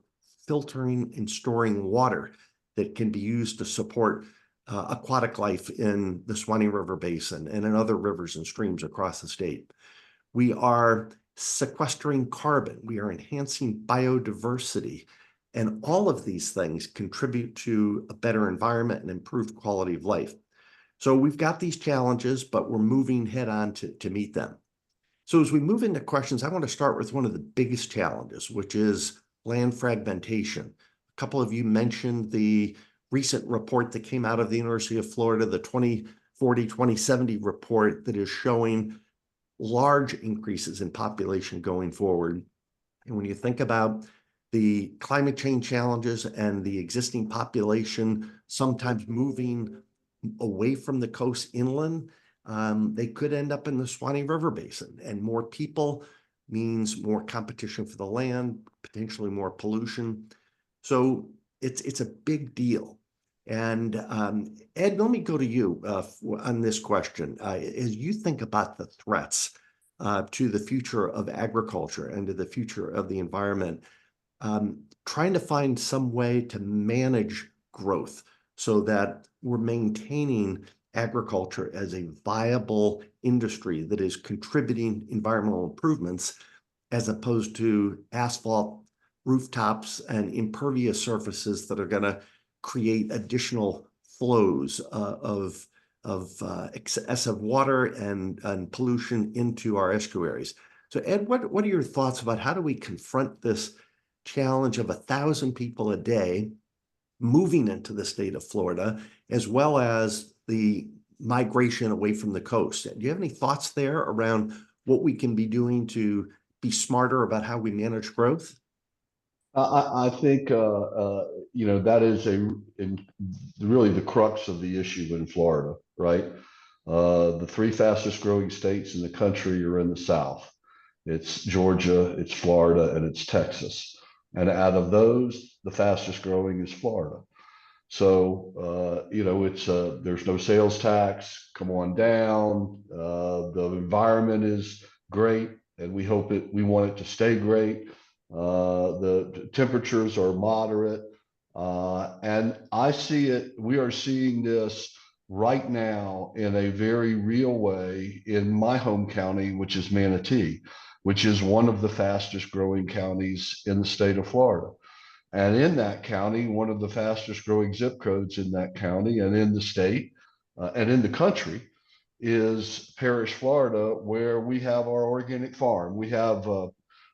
filtering and storing water that can be used to support aquatic life in the Swanee River Basin and in other rivers and streams across the state. We are sequestering carbon, we are enhancing biodiversity, and all of these things contribute to a better environment and improved quality of life. So we've got these challenges, but we're moving head on to meet them. So as we move into questions, I want to start with one of the biggest challenges, which is land fragmentation. A couple of you mentioned the recent report that came out of the University of Florida, the 2040-2070 report that is showing large increases in population going forward. And when you think about the climate change challenges and the existing population sometimes moving away from the coast inland, they could end up in the Swanee River Basin. And more people means more competition for the land, potentially more pollution. So it's a big deal. And Ed, let me go to you on this question. As you think about the threats to the future of agriculture and to the future of the environment, trying to find some way to manage growth so that we're maintaining agriculture as a viable industry that is contributing environmental improvements, as opposed to asphalt rooftops and impervious surfaces that are going to create additional flows of excessive water and pollution into our estuaries. So Ed, what are your thoughts about how do we confront this challenge of 1,000 people a day moving into the state of Florida, as well as the migration away from the coast? Do you have any thoughts there around what we can be doing to be smarter about how we manage growth? I think that is really the crux of the issue in Florida, right? The three fastest growing states in the country are in the South. It's Georgia, it's Florida, and it's Texas. And out of those, the fastest growing is Florida. So there's no sales tax. Come on down. The environment is great, and we want it to stay great. The temperatures are moderate, and we are seeing this right now in a very real way in my home county, which is Manatee, which is one of the fastest growing counties in the state of Florida. And in that county, one of the fastest growing zip codes in that county and in the state and in the country is Parrish, Florida, where we have our organic farm. We have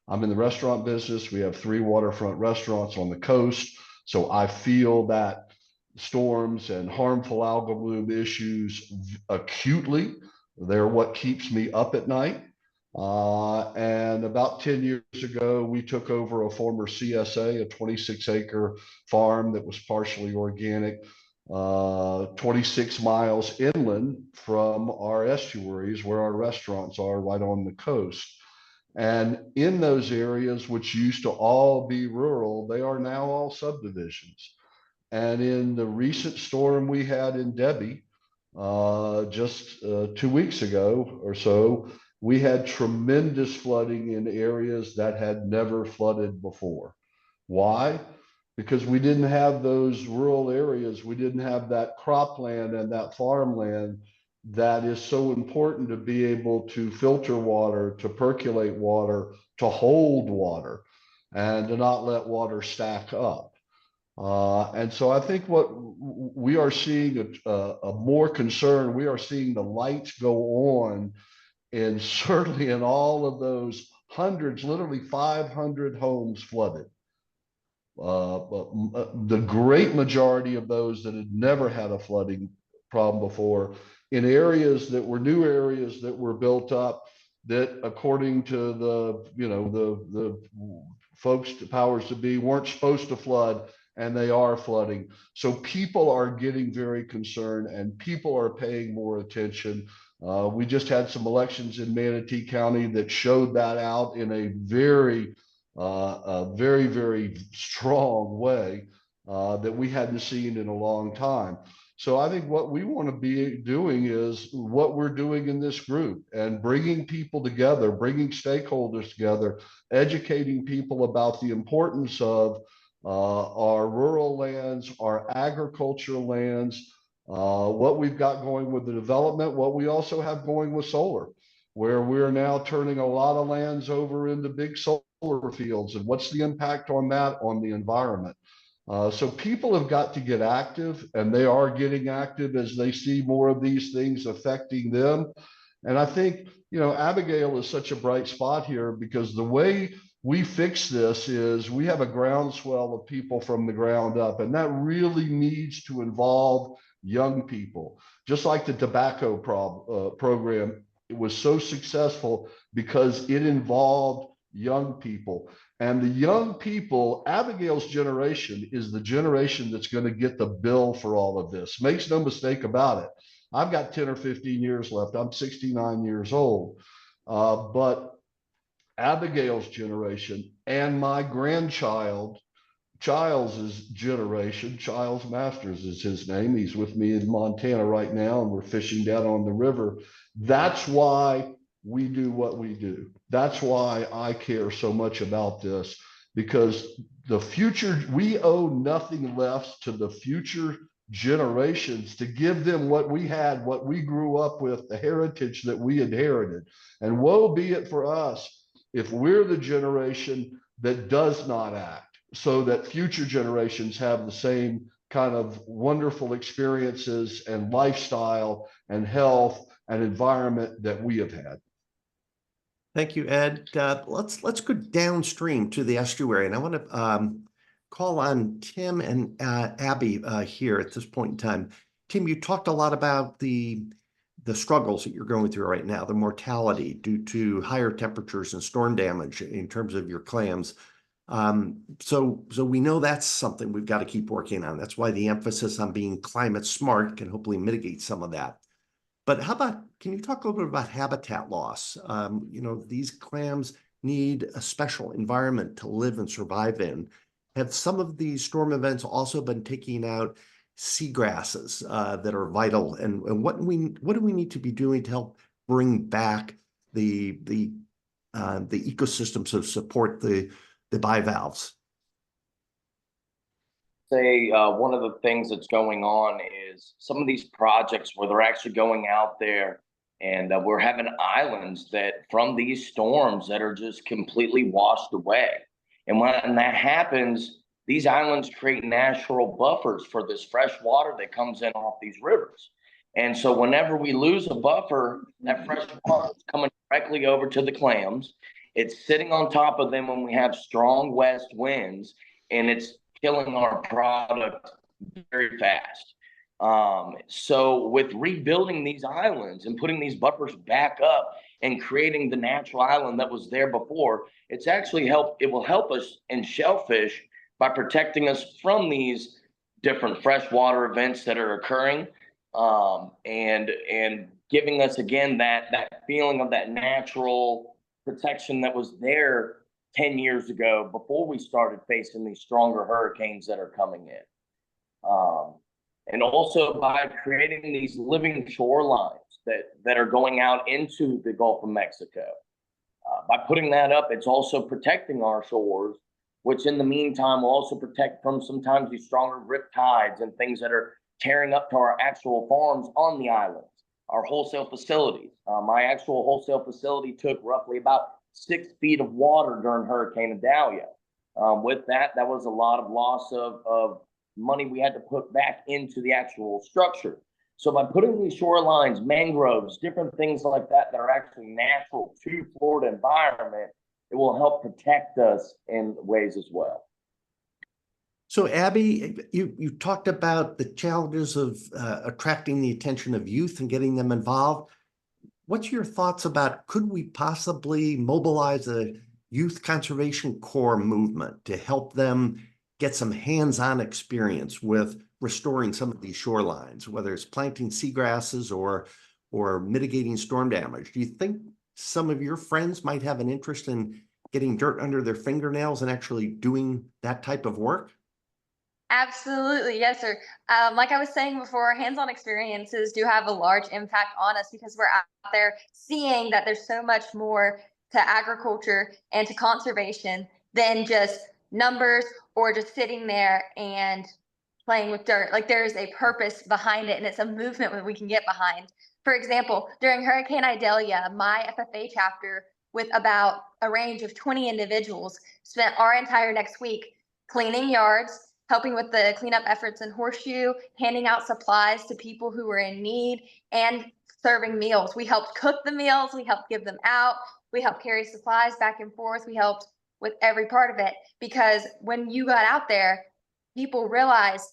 I'm in the restaurant business. We have 3 waterfront restaurants on the coast. So I feel that storms and harmful algal bloom issues acutely. They're what keeps me up at night. And about 10 years ago, we took over a former CSA, a 26-acre farm that was partially organic, 26 miles inland from our estuaries where our restaurants are, right on the coast. And in those areas, which used to all be rural, they are now all subdivisions. And in the recent storm we had in Debbie, just 2 weeks ago or so, we had tremendous flooding in areas that had never flooded before. Why? Because we didn't have those rural areas. We didn't have that cropland and that farmland that is so important to be able to filter water, to percolate water, to hold water, and to not let water stack up. And so I think what we are seeing a more concern, we are seeing the lights go on, and certainly in all of those hundreds, literally 500 homes flooded. The great majority of those that had never had a flooding problem before, in areas that were new areas that were built up, that according to the folks, the powers to be, weren't supposed to flood, and they are flooding. So people are getting very concerned, and people are paying more attention. We just had some elections in Manatee County that showed that out in a very, very strong way that we hadn't seen in a long time. So I think what we want to be doing is what we're doing in this group, and bringing people together, bringing stakeholders together, educating people about the importance of our rural lands, our agricultural lands, what we've got going with the development, what we also have going with solar, where we're now turning a lot of lands over into big solar fields, and what's the impact on that on the environment. So people have got to get active, and they are getting active as they see more of these things affecting them. And I think, Abigail is such a bright spot here, because the way we fix this is we have a groundswell of people from the ground up, and that really needs to involve young people. Just like the tobacco program, it was so successful because it involved young people. And the young people, Abigail's generation is the generation that's going to get the bill for all of this. Makes no mistake about it. I've got 10 or 15 years left. I'm 69 years old. But Abigail's generation and my grandchild, Childs' generation, Childs Masters is his name. He's with me in Montana right now, and we're fishing down on the river. That's why we do what we do. That's why I care so much about this, because the future, we owe nothing left to the future generations to give them what we had, what we grew up with, the heritage that we inherited. And woe be it for us if we're the generation that does not act, so that future generations have the same kind of wonderful experiences and lifestyle and health and environment that we have had. Thank you, Ed. Let's go downstream to the estuary, and I want to call on Tim and Abby here at this point in time. Tim, you talked a lot about the struggles that you're going through right now, the mortality due to higher temperatures and storm damage in terms of your clams. So we know that's something we've got to keep working on. That's why the emphasis on being climate smart can hopefully mitigate some of that. But how about, can you talk a little bit about habitat loss? You know, these clams need a special environment to live and survive in. Have some of these storm events also been taking out seagrasses that are vital? And what do we need to be doing to help bring back the ecosystems that support the bivalves? Say one of the things that's going on is some of these projects where they're actually going out there and we're having islands that from these storms that are just completely washed away. And when that happens, these islands create natural buffers for this fresh water that comes in off these rivers. And so whenever we lose a buffer, that fresh water is coming directly over to the clams. It's sitting on top of them when we have strong west winds, and it's killing our product very fast. So with rebuilding these islands and putting these buffers back up and creating the natural island that was there before, it will help us in shellfish by protecting us from these different freshwater events that are occurring, and giving us again that feeling of that natural protection that was there 10 years ago before we started facing these stronger hurricanes that are coming in. And also by creating these living shorelines that are going out into the Gulf of Mexico. By putting that up, it's also protecting our shores, which in the meantime will also protect from sometimes these stronger rip tides and things that are tearing up to our actual farms on the islands, our wholesale facilities. My actual wholesale facility took roughly about 6 feet of water during Hurricane Idalia. With that was a lot of loss of money we had to put back into the actual structure. So by putting these shorelines, mangroves, different things like that that are actually natural to Florida environment, it will help protect us in ways as well. So Abby, you talked about the challenges of attracting the attention of youth and getting them involved. What's your thoughts about, could we possibly mobilize a youth conservation corps movement to help them get some hands-on experience with restoring some of these shorelines, whether it's planting seagrasses or mitigating storm damage? Do you think some of your friends might have an interest in getting dirt under their fingernails and actually doing that type of work? Absolutely. Yes, sir. Like I was saying before, hands-on experiences do have a large impact on us because we're out there seeing that there's so much more to agriculture and to conservation than just numbers or just sitting there and playing with dirt. Like there is a purpose behind it, and it's a movement that we can get behind. For example, during Hurricane Idalia, my FFA chapter, with about a range of 20 individuals, spent our entire next week cleaning yards, helping with the cleanup efforts in Horseshoe, handing out supplies to people who were in need, and serving meals. We helped cook the meals, we helped give them out, we helped carry supplies back and forth, we helped with every part of it, because when you got out there, people realized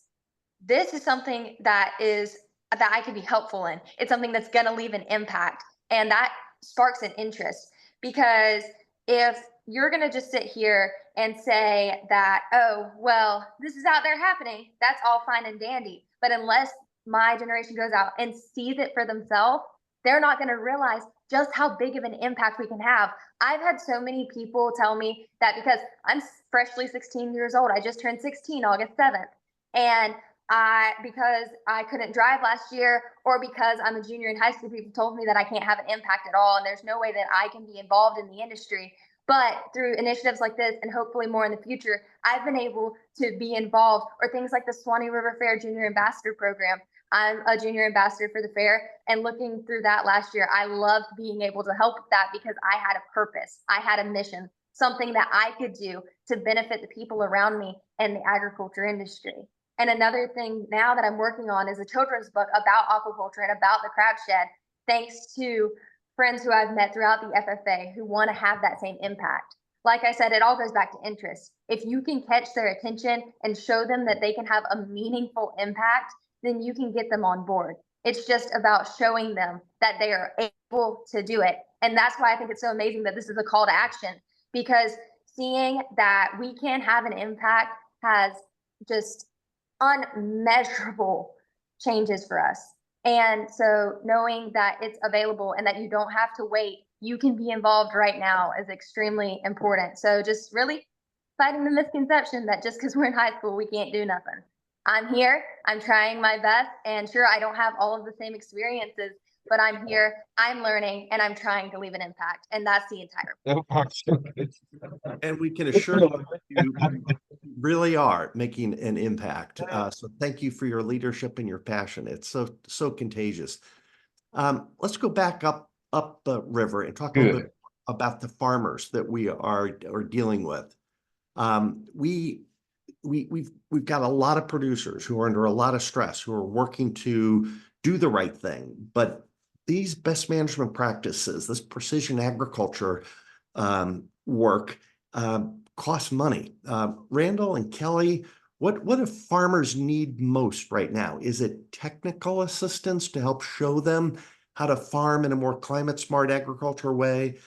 this is something that I can be helpful in. It's something that's going to leave an impact, and that sparks an interest. Because if you're going to just sit here and say that, oh, well, this is out there happening, that's all fine and dandy. But unless my generation goes out and sees it for themselves, they're not going to realize just how big of an impact we can have. I've had so many people tell me that because I'm freshly 16 years old, I just turned 16 August 7th. And because I couldn't drive last year, or because I'm a junior in high school, people told me that I can't have an impact at all. And there's no way that I can be involved in the industry. But through initiatives like this, and hopefully more in the future, I've been able to be involved, or things like the Swanee River Fair Junior Ambassador Program. I'm a junior ambassador for the fair, and looking through that last year, I loved being able to help with that because I had a purpose. I had a mission, something that I could do to benefit the people around me and the agriculture industry. And another thing now that I'm working on is a children's book about aquaculture and about the crab shed, thanks to friends who I've met throughout the FFA who want to have that same impact. Like I said, it all goes back to interest. If you can catch their attention and show them that they can have a meaningful impact, then you can get them on board. It's just about showing them that they are able to do it. And that's why I think it's so amazing that this is a call to action, because seeing that we can have an impact has just unmeasurable changes for us. And so knowing that it's available and that you don't have to wait, you can be involved right now, is extremely important. So just really fighting the misconception that just because we're in high school, we can't do nothing. I'm here, I'm trying my best, and sure, I don't have all of the same experiences, but I'm here, I'm learning, and I'm trying to leave an impact. And that's the entire. And we can assure you, you really are making an impact. So thank you for your leadership and your passion. It's so contagious. Let's go back up the river and talk a little bit about the farmers that we are dealing with. We've got a lot of producers who are under a lot of stress, who are working to do the right thing, but these best management practices, this precision agriculture work costs money. Randall and Kelly, what do farmers need most right now? Is it technical assistance to help show them how to farm in a more climate smart agriculture way?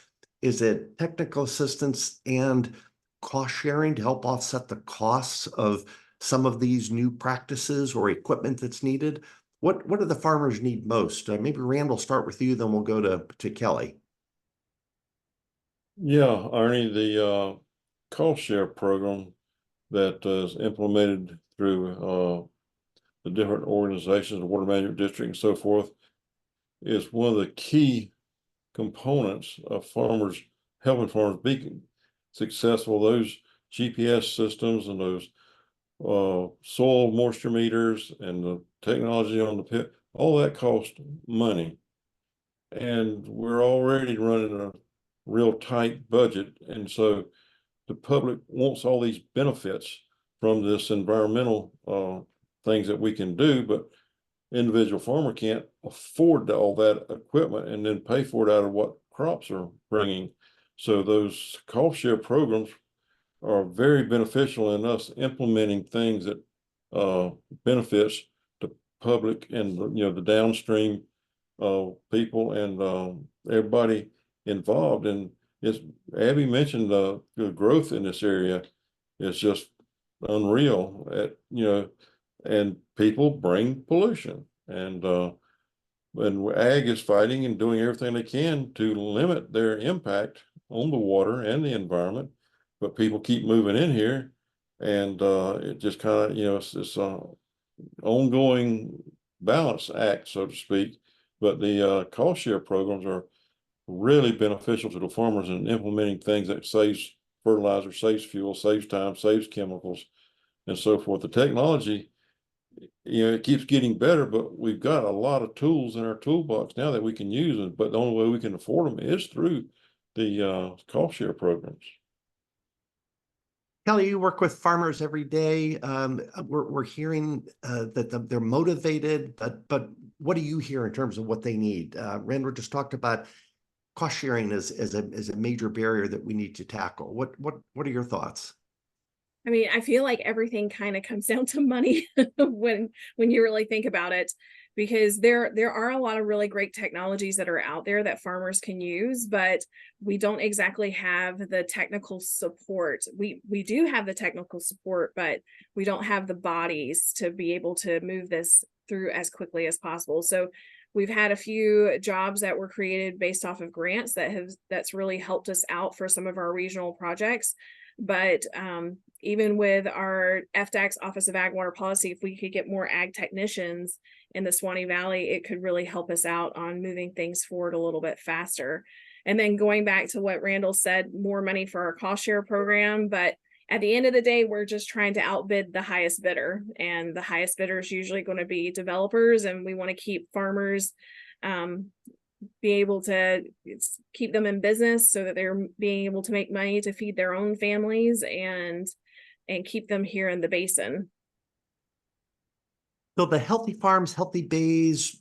Is it technical assistance and cost sharing to help offset the costs of some of these new practices or equipment that's needed? What do the farmers need most? Maybe Randall, start with you, then we'll go to Kelly. Yeah, Arnie, the cost share program that is implemented through the different organizations, the Water Management District and so forth, is one of the key components of farmers, helping farmers be successful. Those GPS systems and those soil moisture meters and the technology on the pit, all that costs money. And we're already running a real tight budget. And so the public wants all these benefits from this environmental things that we can do, but individual farmer can't afford all that equipment and then pay for it out of what crops are bringing. So those cost share programs are very beneficial in us implementing things that benefits the public and the downstream people and everybody involved. And it's, Abby mentioned the growth in this area is just unreal. And people bring pollution, and ag is fighting and doing everything they can to limit their impact on the water and the environment, but people keep moving in here, and it just kind of, it's ongoing balance act, so to speak. But the cost share programs are really beneficial to the farmers in implementing things that saves fertilizer, saves fuel, saves time, saves chemicals, and so forth. The technology, it keeps getting better, but we've got a lot of tools in our toolbox now that we can use, but the only way we can afford them is through the cost share programs. Kelly, you work with farmers every day. We're hearing that they're motivated, but what do you hear in terms of what they need? Randall just talked about cost sharing is a major barrier that we need to tackle. What are your thoughts? I mean, I feel like everything kind of comes down to money when you really think about it, because there are a lot of really great technologies that are out there that farmers can use, but we don't exactly have the technical support. We do have the technical support, but we don't have the bodies to be able to move this through as quickly as possible. So we've had a few jobs that were created based off of grants that's really helped us out for some of our regional projects. But even with our FDAC's Office of Ag Water Policy, if we could get more ag technicians in the Swanee Valley, it could really help us out on moving things forward a little bit faster. And then going back to what Randall said, more money for our cost share program. But at the end of the day, we're just trying to outbid the highest bidder. And the highest bidder is usually going to be developers. And we want to keep farmers be able to keep them in business so that they're being able to make money to feed their own families and keep them here in the basin. So the Healthy Farms, Healthy Bays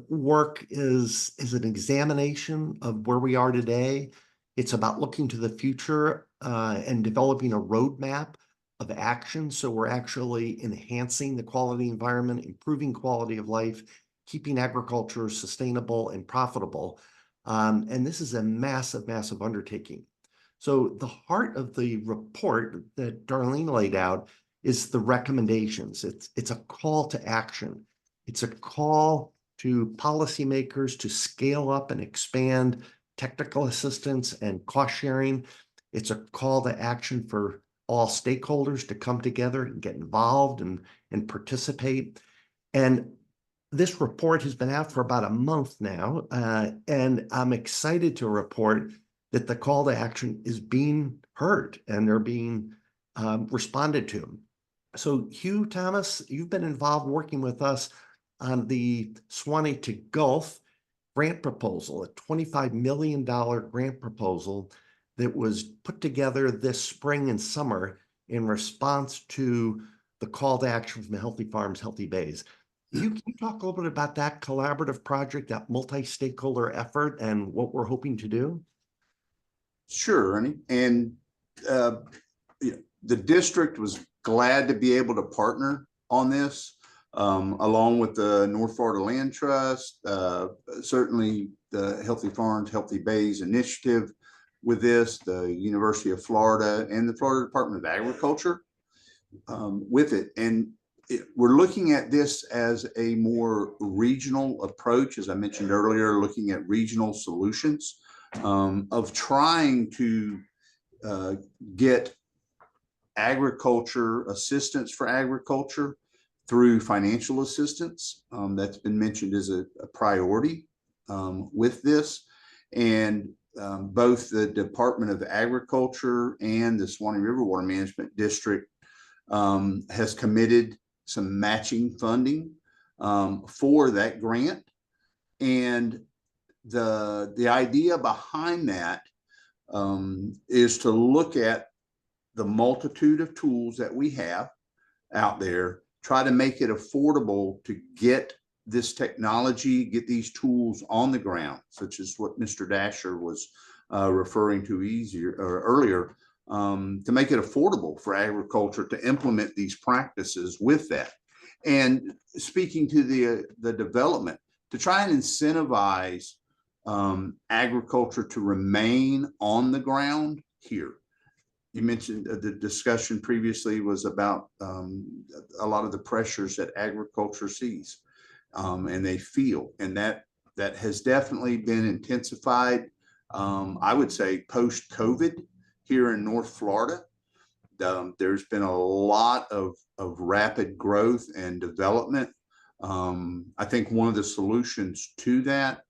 work is an examination of where we are today. It's about looking to the future and developing a roadmap of action. So we're actually enhancing the quality environment, improving quality of life, keeping agriculture sustainable and profitable. And this is a massive, massive undertaking. So the heart of the report that Darlene laid out is the recommendations. It's a call to action. It's a call to policymakers to scale up and expand technical assistance and cost sharing. It's a call to action for all stakeholders to come together and get involved and participate. And this report has been out for about a month now, and I'm excited to report that the call to action is being heard and they're being responded to. So Hugh Thomas, you've been involved working with us on the Swanee to Gulf grant proposal, a $25 million grant proposal that was put together this spring and summer in response to the call to action from Healthy Farms, Healthy Bays. Can you talk a little bit about that collaborative project, that multi-stakeholder effort, and what we're hoping to do? Sure, Ernie. And the district was glad to be able to partner on this, along with the North Florida Land Trust, certainly the Healthy Farms, Healthy Bays initiative with this, the University of Florida and the Florida Department of Agriculture with it. And we're looking at this as a more regional approach, as I mentioned earlier, looking at regional solutions of trying to get agriculture assistance for agriculture through financial assistance. That's been mentioned as a priority with this. And both the Department of Agriculture and the Swanee River Water Management District has committed some matching funding for that grant. And the idea behind that is to look at the multitude of tools that we have out there, try to make it affordable to get this technology, get these tools on the ground, such as what Mr. Dasher was referring to earlier, to make it affordable for agriculture to implement these practices with that. And speaking to the development, to try and incentivize agriculture to remain on the ground here. You mentioned the discussion previously was about a lot of the pressures that agriculture sees and they feel, and that has definitely been intensified. I would say post-COVID here in North Florida. There's been a lot of rapid growth and development. I think one of the solutions to that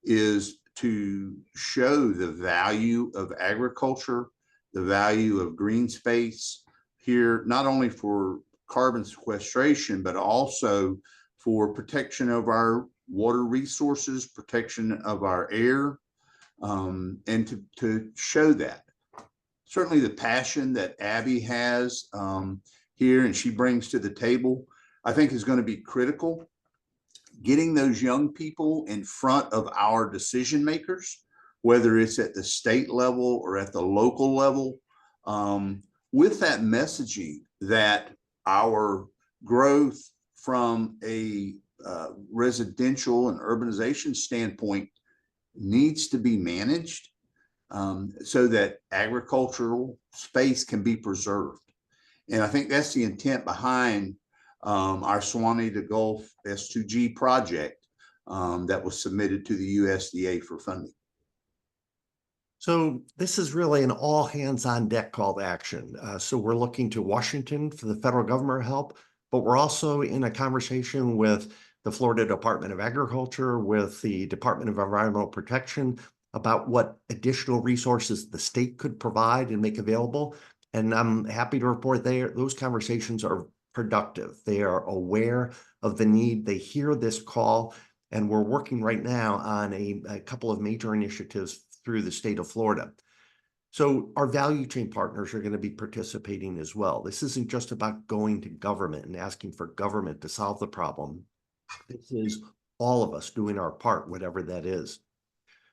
is to show the value of agriculture, the value of green space here, not only for carbon sequestration, but also for protection of our water resources, protection of our air, and to show that. Certainly the passion that Abby has here and she brings to the table, I think is going to be critical. Getting those young people in front of our decision makers whether it's at the state level or at the local level, with that messaging that our growth from a residential and urbanization standpoint needs to be managed so that agricultural space can be preserved. And I think that's the intent behind our Suwannee to Gulf S2G project that was submitted to the USDA for funding. So this is really an all hands on deck call to action. So we're looking to Washington for the federal government help, but we're also in a conversation with the Florida Department of Agriculture, with the Department of Environmental Protection about what additional resources the state could provide and make available. And I'm happy to report those conversations are productive. They are aware of the need. They hear this call, and we're working right now on a couple of major initiatives through the state of Florida. So our value chain partners are going to be participating as well. This isn't just about going to government and asking for government to solve the problem. This is all of us doing our part, whatever that is.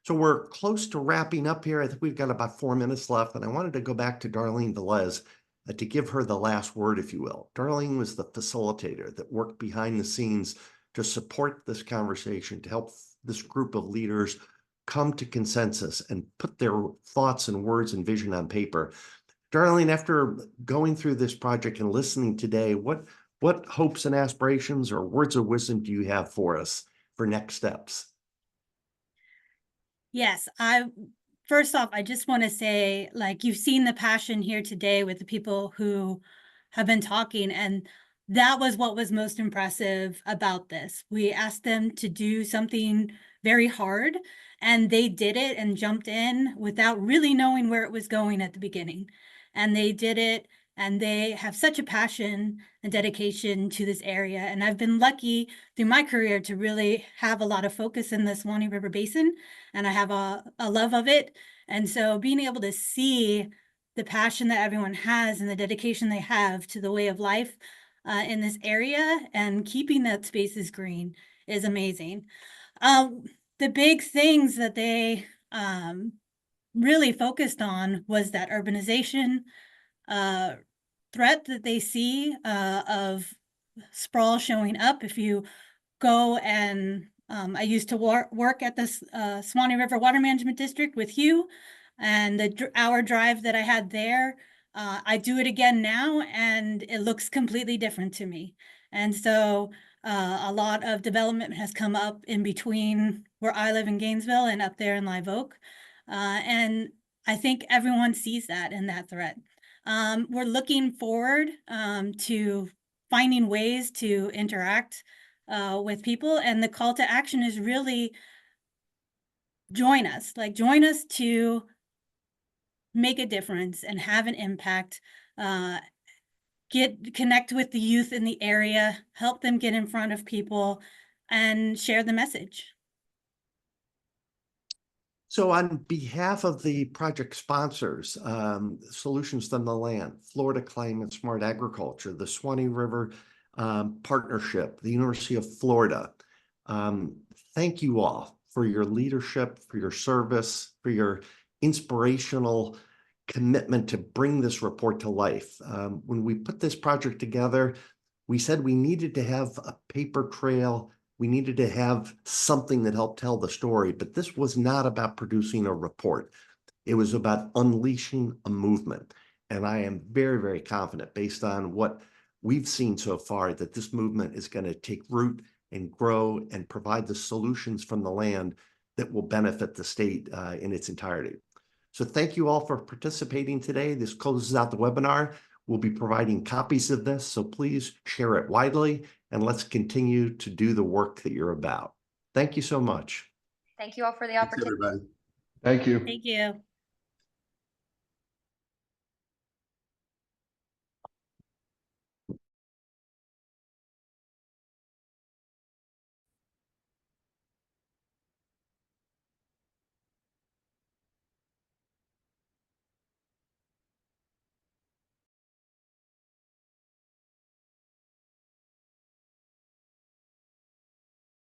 So we're close to wrapping up here. I think we've got about 4 minutes left, and I wanted to go back to Darlene Velez to give her the last word, if you will. Darlene was the facilitator that worked behind the scenes to support this conversation, to help this group of leaders come to consensus and put their thoughts and words and vision on paper. Darlene, after going through this project and listening today, what hopes and aspirations or words of wisdom do you have for us for next steps? Yes, first off, I just want to say, like, you've seen the passion here today with the people who have been talking, and that was what was most impressive about this. We asked them to do something very hard, and they did it and jumped in without really knowing where it was going at the beginning. And they did it, and they have such a passion and dedication to this area. And I've been lucky through my career to really have a lot of focus in the Suwannee River Basin, and I have a love of it. And so being able to see the passion that everyone has and the dedication they have to the way of life in this area and keeping that spaces green is amazing. The big things that they really focused on was that urbanization threat that they see of sprawl showing up. If you go and I used to work at the Suwannee River Water Management District with Hugh, and the hour drive that I had there, I do it again now, and it looks completely different to me. And so a lot of development has come up in between where I live in Gainesville and up there in Live Oak. And I think everyone sees that in that threat. We're looking forward to finding ways to interact with people, and the call to action is really join us to make a difference and have an impact, connect with the youth in the area, help them get in front of people, and share the message. So on behalf of the project sponsors, Solutions from the Land, Florida Climate Smart Agriculture, the Suwannee River Partnership, the University of Florida, thank you all for your leadership, for your service, for your inspirational commitment to bring this report to life. When we put this project together, we said we needed to have a paper trail. We needed to have something that helped tell the story, but this was not about producing a report. It was about unleashing a movement. And I am very, very confident, based on what we've seen so far, that this movement is going to take root and grow and provide the solutions from the land that will benefit the state in its entirety. So thank you all for participating today. This closes out the webinar. We'll be providing copies of this, so please share it widely, and let's continue to do the work that you're about. Thank you so much. Thank you all for the Thanks, opportunity. everybody. Thank you. Thank you.